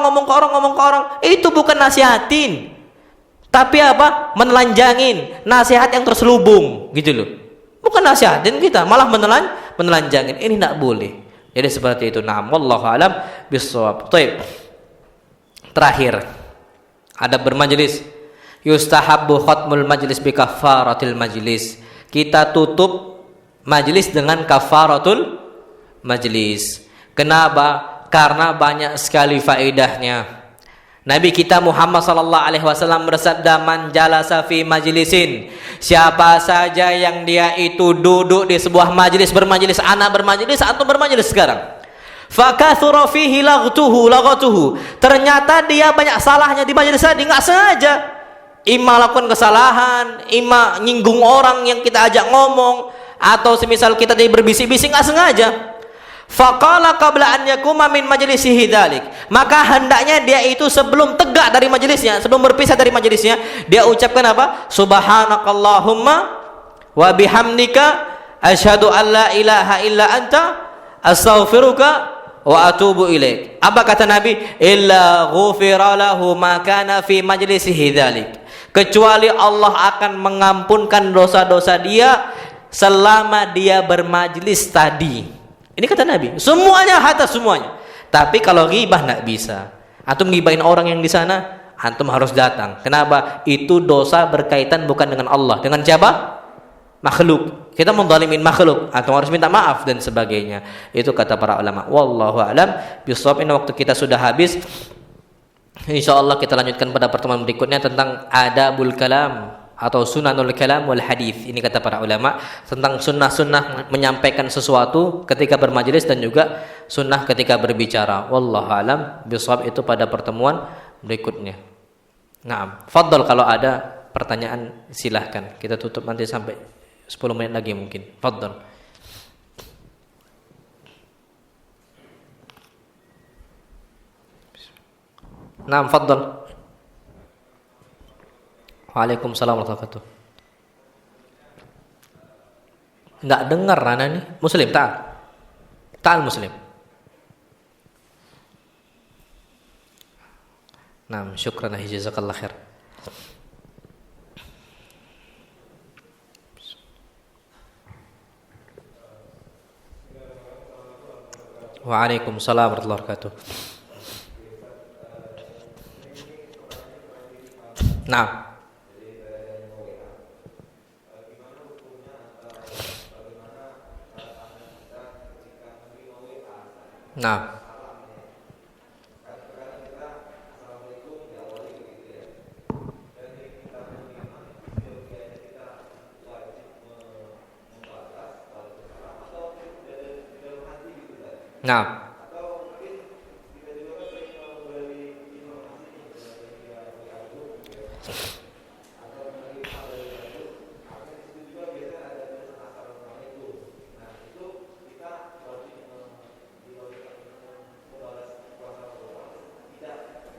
itu bukan nasihatin. Tapi apa? Menelanjangin. Nasihat yang terselubung, gitu loh. Bukan nasihatin kita, malah menelanjangin. Ini tidak boleh. Jadi seperti itu. Nah, wallahu alam bissawab. Baik. Terakhir, adab bermajelis. Yustahabbu khatmul majlis bi kafaratil majlis. Kita tutup majelis dengan kafaratul majlis. Kenapa? Karena banyak sekali faedahnya. Nabi kita Muhammad sallallahu alaihi wasallam bersabda, "Man jalasa fi majlisin." Siapa saja yang dia itu duduk di sebuah majelis, bermajelis, anak bermajelis, antum bermajelis sekarang. Fakathura fihi laghatuhu. Ternyata dia banyak salahnya di majelis tadi, enggak sengaja. Ima lakukan kesalahan, ima nyinggung orang yang kita ajak ngomong, atau semisal kita tadi berbisik-bisik enggak sengaja. Faqala qabla an yakuma min majlisihi dzalik. Maka hendaknya dia itu sebelum tegak dari majelisnya, sebelum berpisah dari majelisnya, dia ucapkan apa? Subhanakallahumma wa bihamdika asyhadu an la ilaha illa anta astaghfiruka wa atubu ilaik. Apa kata Nabi? Illa ghufira lahu ma kana fi majlisihi dzalik. Kecuali Allah akan mengampunkan dosa-dosa dia selama dia bermajlis tadi. Ini kata Nabi, semuanya hatta semuanya. Tapi kalau ghibah enggak bisa. Antum ngibahin orang yang di sana, antum harus datang. Kenapa? Itu dosa berkaitan bukan dengan Allah, dengan siapa? Makhluk. Kita menzalimin makhluk, antum harus minta maaf dan sebagainya. Itu kata para ulama. Wallahu a'lam bishawab. Ini waktu kita sudah habis. Insyaallah kita lanjutkan pada pertemuan berikutnya tentang adabul kalam atau sunanul kalam wal hadis. Ini kata para ulama tentang sunnah-sunnah menyampaikan sesuatu ketika bermajelis dan juga sunnah ketika berbicara. Wallahu alam bishawab. Itu pada pertemuan berikutnya. Naam, fadhal, kalau ada pertanyaan silahkan. Kita tutup nanti sampai 10 menit lagi mungkin. Fadhal. Naam, fadhal. Waalaikumsalam warahmatullahi wabarakatuh. Enggak dengar anak nih. Muslim, ta'al muslim. Naam, syukran jazakallah khair. Waalaikumsalam warahmatullahi wabarakatuh. Nah. Nah. Nah.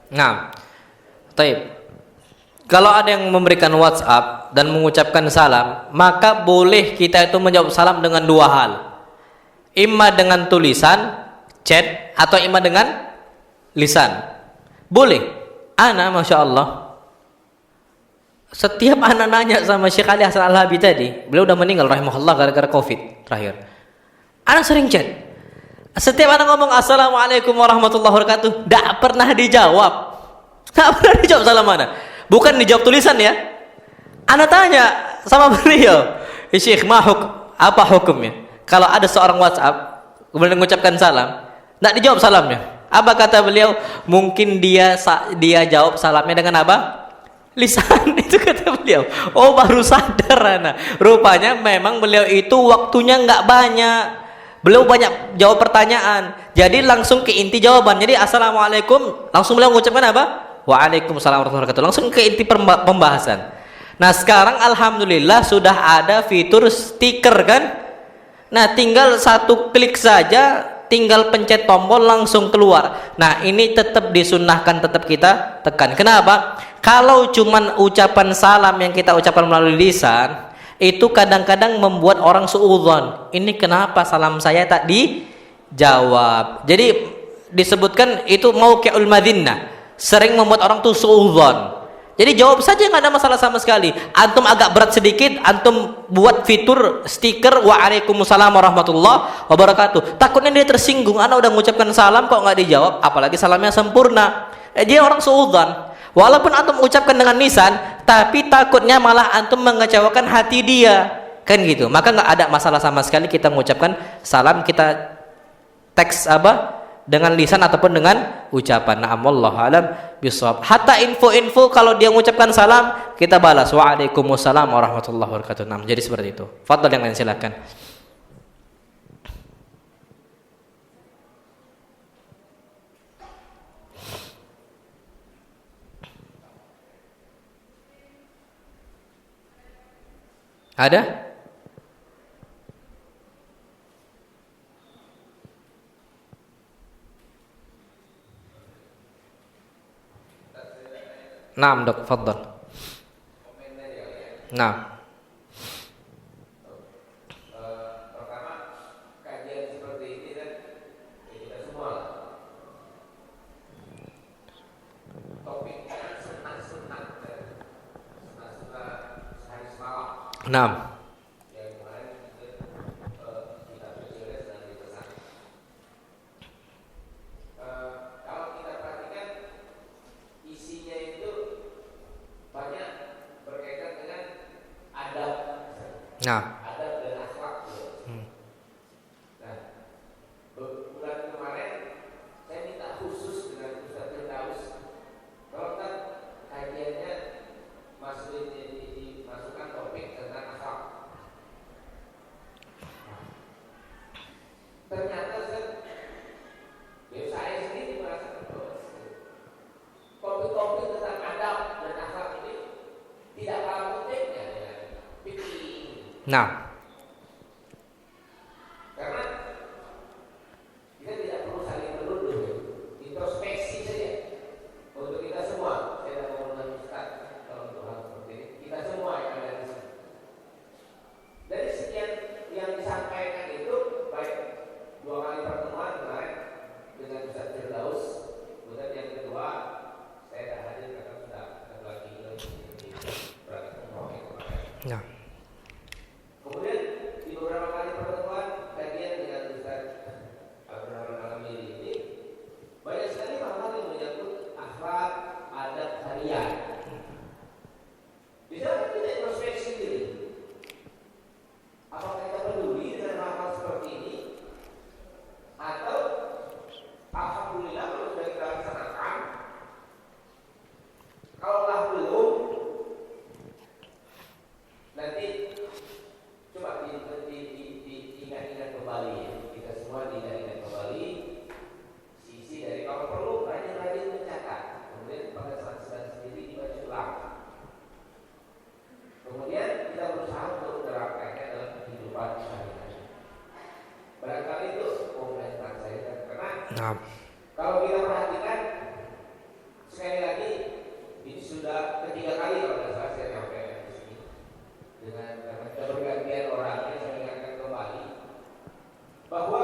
Nah, taib. Kalau ada yang memberikan WhatsApp dan mengucapkan salam, maka boleh kita itu menjawab salam dengan dua hal. Imma dengan tulisan, chat, atau imma dengan lisan. Boleh. Ana, Masya Allah, setiap anak nanya sama Syekh Ali Hasan Al-Habib tadi, beliau udah meninggal rahimahullah gara-gara COVID terakhir. Anak sering chat. Setiap anak ngomong Assalamualaikum warahmatullahi wabarakatuh, tidak pernah dijawab. Tidak pernah dijawab salam mana. Bukan dijawab tulisan ya. Anak tanya sama beliau, Syekh, apa hukumnya? Kalau ada seorang WhatsApp kemudian mengucapkan salam, tidak dijawab salamnya. Apa kata beliau? Mungkin dia jawab salamnya dengan apa? Lisan. Itu kata beliau. Oh, baru sadar anak. Rupanya memang beliau itu waktunya nggak banyak. Beliau banyak jawab pertanyaan. Jadi langsung ke inti jawaban. Jadi Assalamualaikum, langsung beliau mengucapkan apa? Waalaikumsalam warahmatullahi wabarakatuh. Langsung ke inti pembahasan. Nah, sekarang alhamdulillah sudah ada fitur stiker kan? Nah, tinggal satu klik saja, tinggal pencet tombol langsung keluar. Nah, ini tetap disunnahkan, tetap kita tekan. Kenapa? Kalau cuman ucapan salam yang kita ucapkan melalui lisan, itu kadang-kadang membuat orang suudzon. Ini kenapa salam saya tak dijawab? Jadi disebutkan itu mauqi'ul madhinnah, sering membuat orang tuh suudzon. Jadi jawab saja, nggak ada masalah sama sekali. Antum agak berat sedikit, antum buat fitur stiker Waalaikumsalam warahmatullahi wabarakatuh. Takutnya dia tersinggung, ana udah mengucapkan salam kok nggak dijawab, apalagi salamnya sempurna. Dia orang suudzon. Walaupun antum ucapkan dengan lisan, tapi takutnya malah antum mengecewakan hati dia, kan gitu. Maka nggak ada masalah sama sekali kita mengucapkan salam, kita teks apa dengan lisan ataupun dengan ucapan. Na'am, wallahu alam bishawab. Hatta info-info kalau dia mengucapkan salam, kita balas Waalaikumsalam warahmatullahi wabarakatuh. Nah, jadi seperti itu. Fadhal yang lain silakan. Ada? Naam, Dok, fadhal. Nah. Pertama, kajian seperti ini kan kita semua topiknya sunat-sunat sehari semalam. Naam. Yang kemarin kita berjelas dan dipesan. Kalau kita perhatikan isinya itu banyak berkaitan dengan adab. Nah. Adab dan akhlak. Nah, bulan kemarin saya minta khusus dengan Ustaz Firdaus, kalau kan kajiannya dimasukkan topik tentang akhlak. Ternyata saya sendiri merasa topik-topik tentang adab dan akhlak ini tidak kalah pentingnya dengan fikih. Nah. Karena kita tidak perlu saling menuduh, introspeksi saja untuk kita semua. Saya tidak mau mengenai Ustaz kalau untuk hal seperti ini. Kita semua yang ada di sini. Dari sekian yang disampaikan itu, baik 2 kali pertemuan kemarin dengan Ustaz Firdaus, kemudian yang kedua saya tidak hadir karena sudah ada lagi di beragam kemarin. Nah. Kemudian merawat syariat. Barangkali itu komentar saya, karena kalau kita perhatikan sekali lagi ini sudah ketiga kali kalau tidak salah saya sampai di sini dengan pergantian orangnya, saya ingatkan kembali bahwa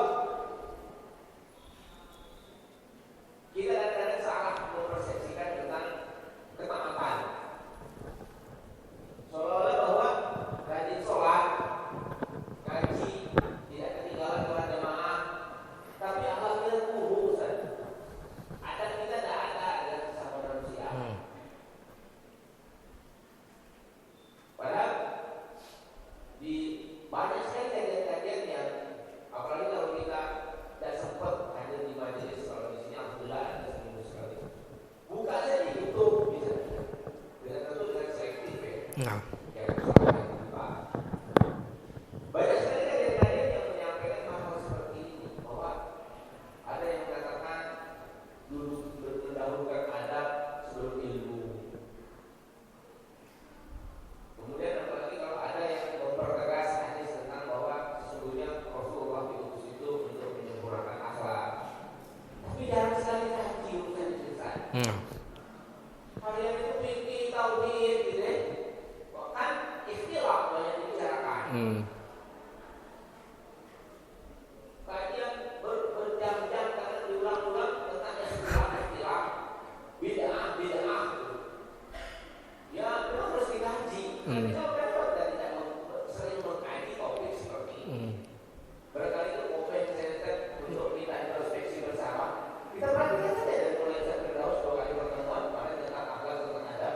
kita kadang-kadang salah mempersepsikan tentang ketaatan. Seolah-olah bahwa rajin sholat, ngaji, tidak ketinggalan sholat jamaah, tapi akhlaknya buruk, Ustaz. Ada kita tidak ada dengan sesama manusia. Padahal di banyak sekali kajian-kajian yang, apalagi kalau kita tidak sempat hadir di majelis, kalau di sini alhamdulillah ada seminggu sekali. Buka saja di YouTube bisa, dengan tentu dengan selektif ya. Banyak sekali kajian-kajian yang menyampaikan hal-hal seperti ini, bahwa ada yang mengatakan dulu mendahulukan adab sebelum ilmu. Kemudian apalagi kalau ada yang mempertegas hadis tentang bahwa sesungguhnya Rasulullah diutus itu untuk menyempurnakan akhlak. Tapi jarang sekali kaji urusan itu. Kalian itu fikih, tauhid gitu ya. Bahkan ikhtilaf banyak dibicarakan. Kajian berjam-jam karena diulang-ulang tentang ikhtilaf, bid'ah gitu. Ya memang harus dikaji. Tapi kalau dapat dan tidak sering mengkaji topik seperti ini, barangkali itu momen saya untuk kita introspeksi bersama. Kita perhatikan saja dari mulai saya Firdaus 2 kali pertemuan kemarin tentang akhlak, tentang adab,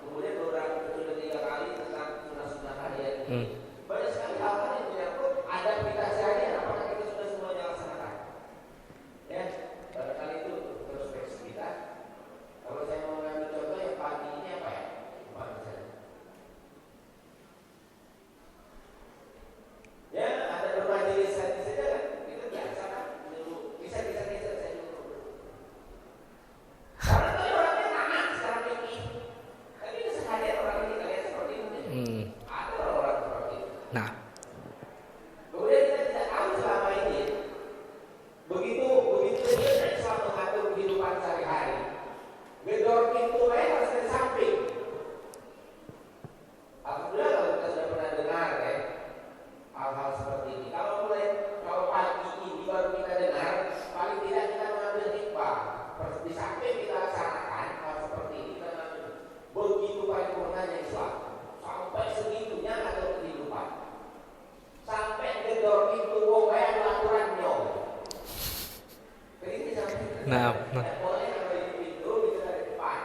kemudian beberapa sudah 3 kali tentang sunnah-sunnah harian ini. Banyak sekali hal-hal yang menyangkut adab kita sehari-hari, apakah kita sudah semuanya laksanakan? Ya, barangkali itu introspeksi kita. Kalau saya mau mengambil contoh yang pagi ini apa ya? Ya, ada bermajelis hadis saja kan, itu biasa kan, bisa saya dulu. Karena tadi orangnya tamat secara fikih, tapi keseharian orang ini kalian seperti ini. Ada orang-orang seperti itu. Kemudian kita tidak tahu selama ini, begitu dia Islam mengatur kehidupan sehari-hari. Gedor pintu harus dari samping. Alhamdulillah kalau kita sudah pernah dengar ya hal-hal seperti ini. Kalau pagi ini baru kita dengar, paling tidak kita mengambil hikmah. Di samping kita laksanakan hal seperti ini, kita mengambil begitu paripurnanya Islam. Sampai segitunya ada kehidupan. Sampai gedor pintu wong ada aturannya. Jadi bisa boleh kalau di pintu kita dari depan.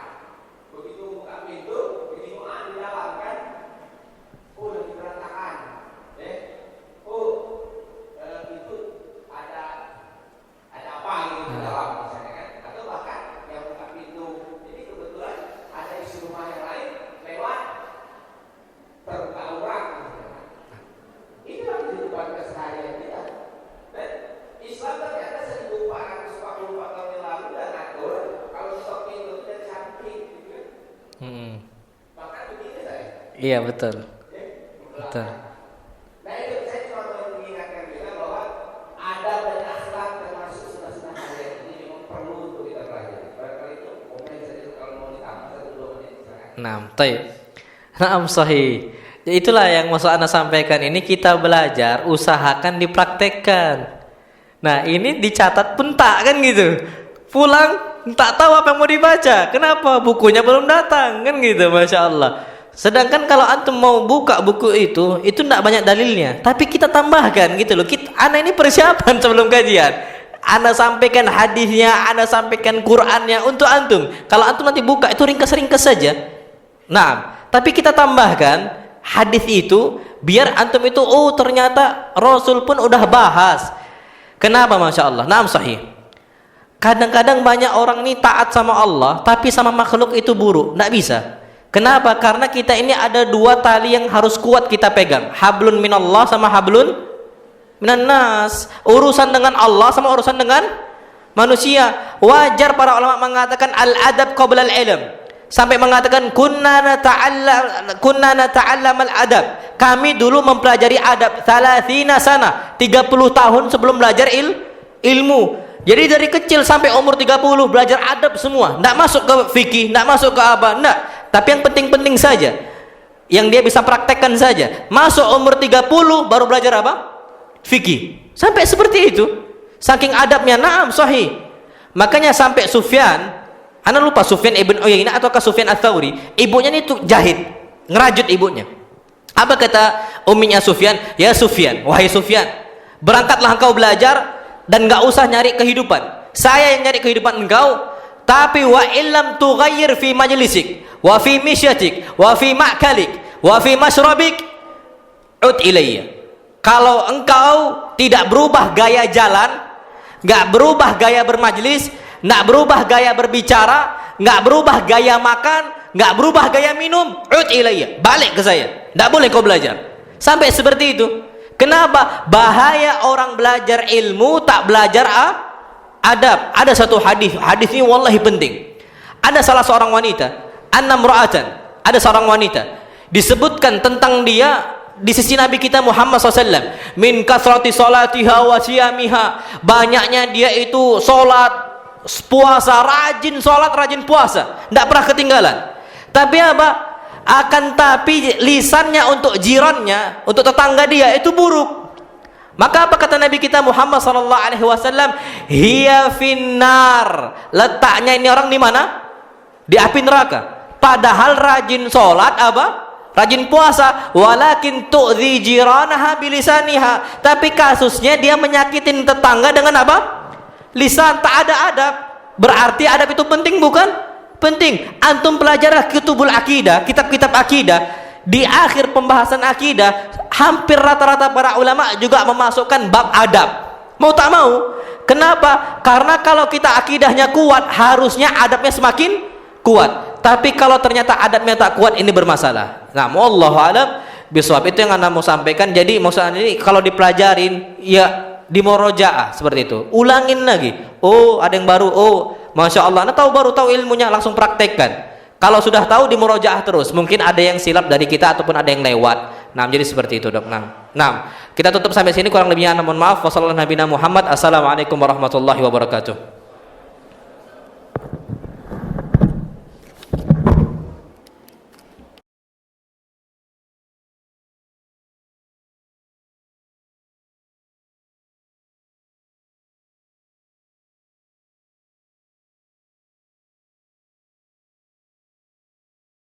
Begitu buka pintu, kejimuan di dalam kan, lagi berantakan. Itu ada apa gitu di dalam misalnya kan, atau bahkan yang buka pintu jadi kebetulan ada isi rumah yang lain lewat terbuka orang gitu. Itulah kehidupan keseharian kita. Dan Islam ternyata 1444 tahun yang lalu dan ngatur kalau stop pintu itu dari samping gitu kan. Bahkan begitu saya. Iya betul. Betul. Nah itu saya cuma mau mengingatkan juga bahwa adab dan akhlak termasuk sunnah-sunnah harian ini memang perlu untuk kita pelajari. Barangkali itu komen saja kalau mau ditambah 1-2 menit silakan. Taib. Sahih. Ya, itulah yang maksud Anda sampaikan ini, kita belajar, usahakan dipraktekkan. Nah ini dicatat pun tak kan gitu. Pulang tak tahu apa yang mau dibaca. Kenapa? Bukunya belum datang kan gitu, Masya Allah. Sedangkan kalau antum mau buka buku itu tidak banyak dalilnya, tapi kita tambahkan gitu loh. Ana ini persiapan sebelum kajian. Ana sampaikan hadisnya, ana sampaikan Qur'annya untuk antum. Kalau antum nanti buka itu ringkas-ringkas saja. Nah, tapi kita tambahkan hadis itu biar antum itu ternyata Rasul pun udah bahas. Kenapa? Masya Allah. Naam sahih. Kadang-kadang banyak orang ini taat sama Allah, tapi sama makhluk itu buruk. Nggak bisa. Kenapa? Karena kita ini ada 2 tali yang harus kuat kita pegang. Hablun minallah sama hablun minan nas. Urusan dengan Allah sama urusan dengan manusia. Wajar para ulama mengatakan al-adab qabla al-ilm. Sampai mengatakan kunna nata'allam al-adab. kami dulu mempelajari adab 30 sana, 30 tahun sebelum belajar ilmu. Jadi dari kecil sampai umur 30 belajar adab semua. Enggak masuk ke fikih, enggak masuk ke apa, enggak. Tapi yang penting-penting saja, yang dia bisa praktekkan saja. Masuk umur 30 baru belajar apa? Fikih. Sampai seperti itu. Saking adabnya, na'am, sahih. Makanya sampai Sufyan, ana lupa Sufyan ibn Uyainah ataukah Sufyan Ats-Tsauri, ibunya itu jahit, ngerajut ibunya. Apa kata umminya Sufyan? Ya Sufyan, wahai Sufyan, berangkatlah engkau belajar dan enggak usah nyari kehidupan. Saya yang nyari kehidupan engkau. Tapi wa illam tughayyir fi majlisik wa fi misyatik wa fi ma'kalik wa fi mashrabik ud ilayya. Kalau engkau tidak berubah gaya jalan, enggak berubah gaya bermajlis, enggak berubah gaya berbicara, enggak berubah gaya makan, enggak berubah gaya minum, ud ilayya, balik ke saya. Enggak boleh kau belajar. Sampai seperti itu. Kenapa? Bahaya orang belajar ilmu tak belajar adab. Ada satu hadis ini wallahi penting. Ada salah seorang wanita, ada seorang wanita disebutkan tentang dia di sisi Nabi kita Muhammad SAW, min kasrati salatiha wa siyamiha, banyaknya dia itu salat, puasa, rajin salat, rajin puasa, tidak pernah ketinggalan. Tapi apa? Akan tapi lisannya untuk jirannya, untuk tetangga dia itu buruk. Maka apa kata Nabi kita Muhammad SAW? Hiya finnar. Letaknya ini orang di mana? Di api neraka. Padahal rajin sholat apa? Rajin puasa. Walakin tu'zi jiranaha bilisaniha. Tapi kasusnya dia menyakitin tetangga dengan apa? Lisan, tak ada adab. Berarti adab itu penting bukan? Penting. Antum pelajari kutubul akidah, kitab-kitab akidah. Di akhir pembahasan akidah, hampir rata-rata para ulama juga memasukkan bab adab. Mau tak mau. Kenapa? Karena kalau kita akidahnya kuat, harusnya adabnya semakin kuat. Tapi kalau ternyata adabnya tak kuat, ini bermasalah. Nah, wallahu alam bisawab, itu yang Anda mau sampaikan. Jadi maksudnya ini kalau dipelajarin ya di murojaah seperti itu. Ulangin lagi. Oh, ada yang baru. Oh, Masya Allah, Anda baru tahu ilmunya, langsung praktekkan. Kalau sudah tahu di murojaah terus. Mungkin ada yang silap dari kita ataupun ada yang lewat. Nah, jadi seperti itu, Dok. Nah, kita tutup sampai sini, kurang lebihnya mohon maaf. Wassalamualaikum warahmatullahi wabarakatuh.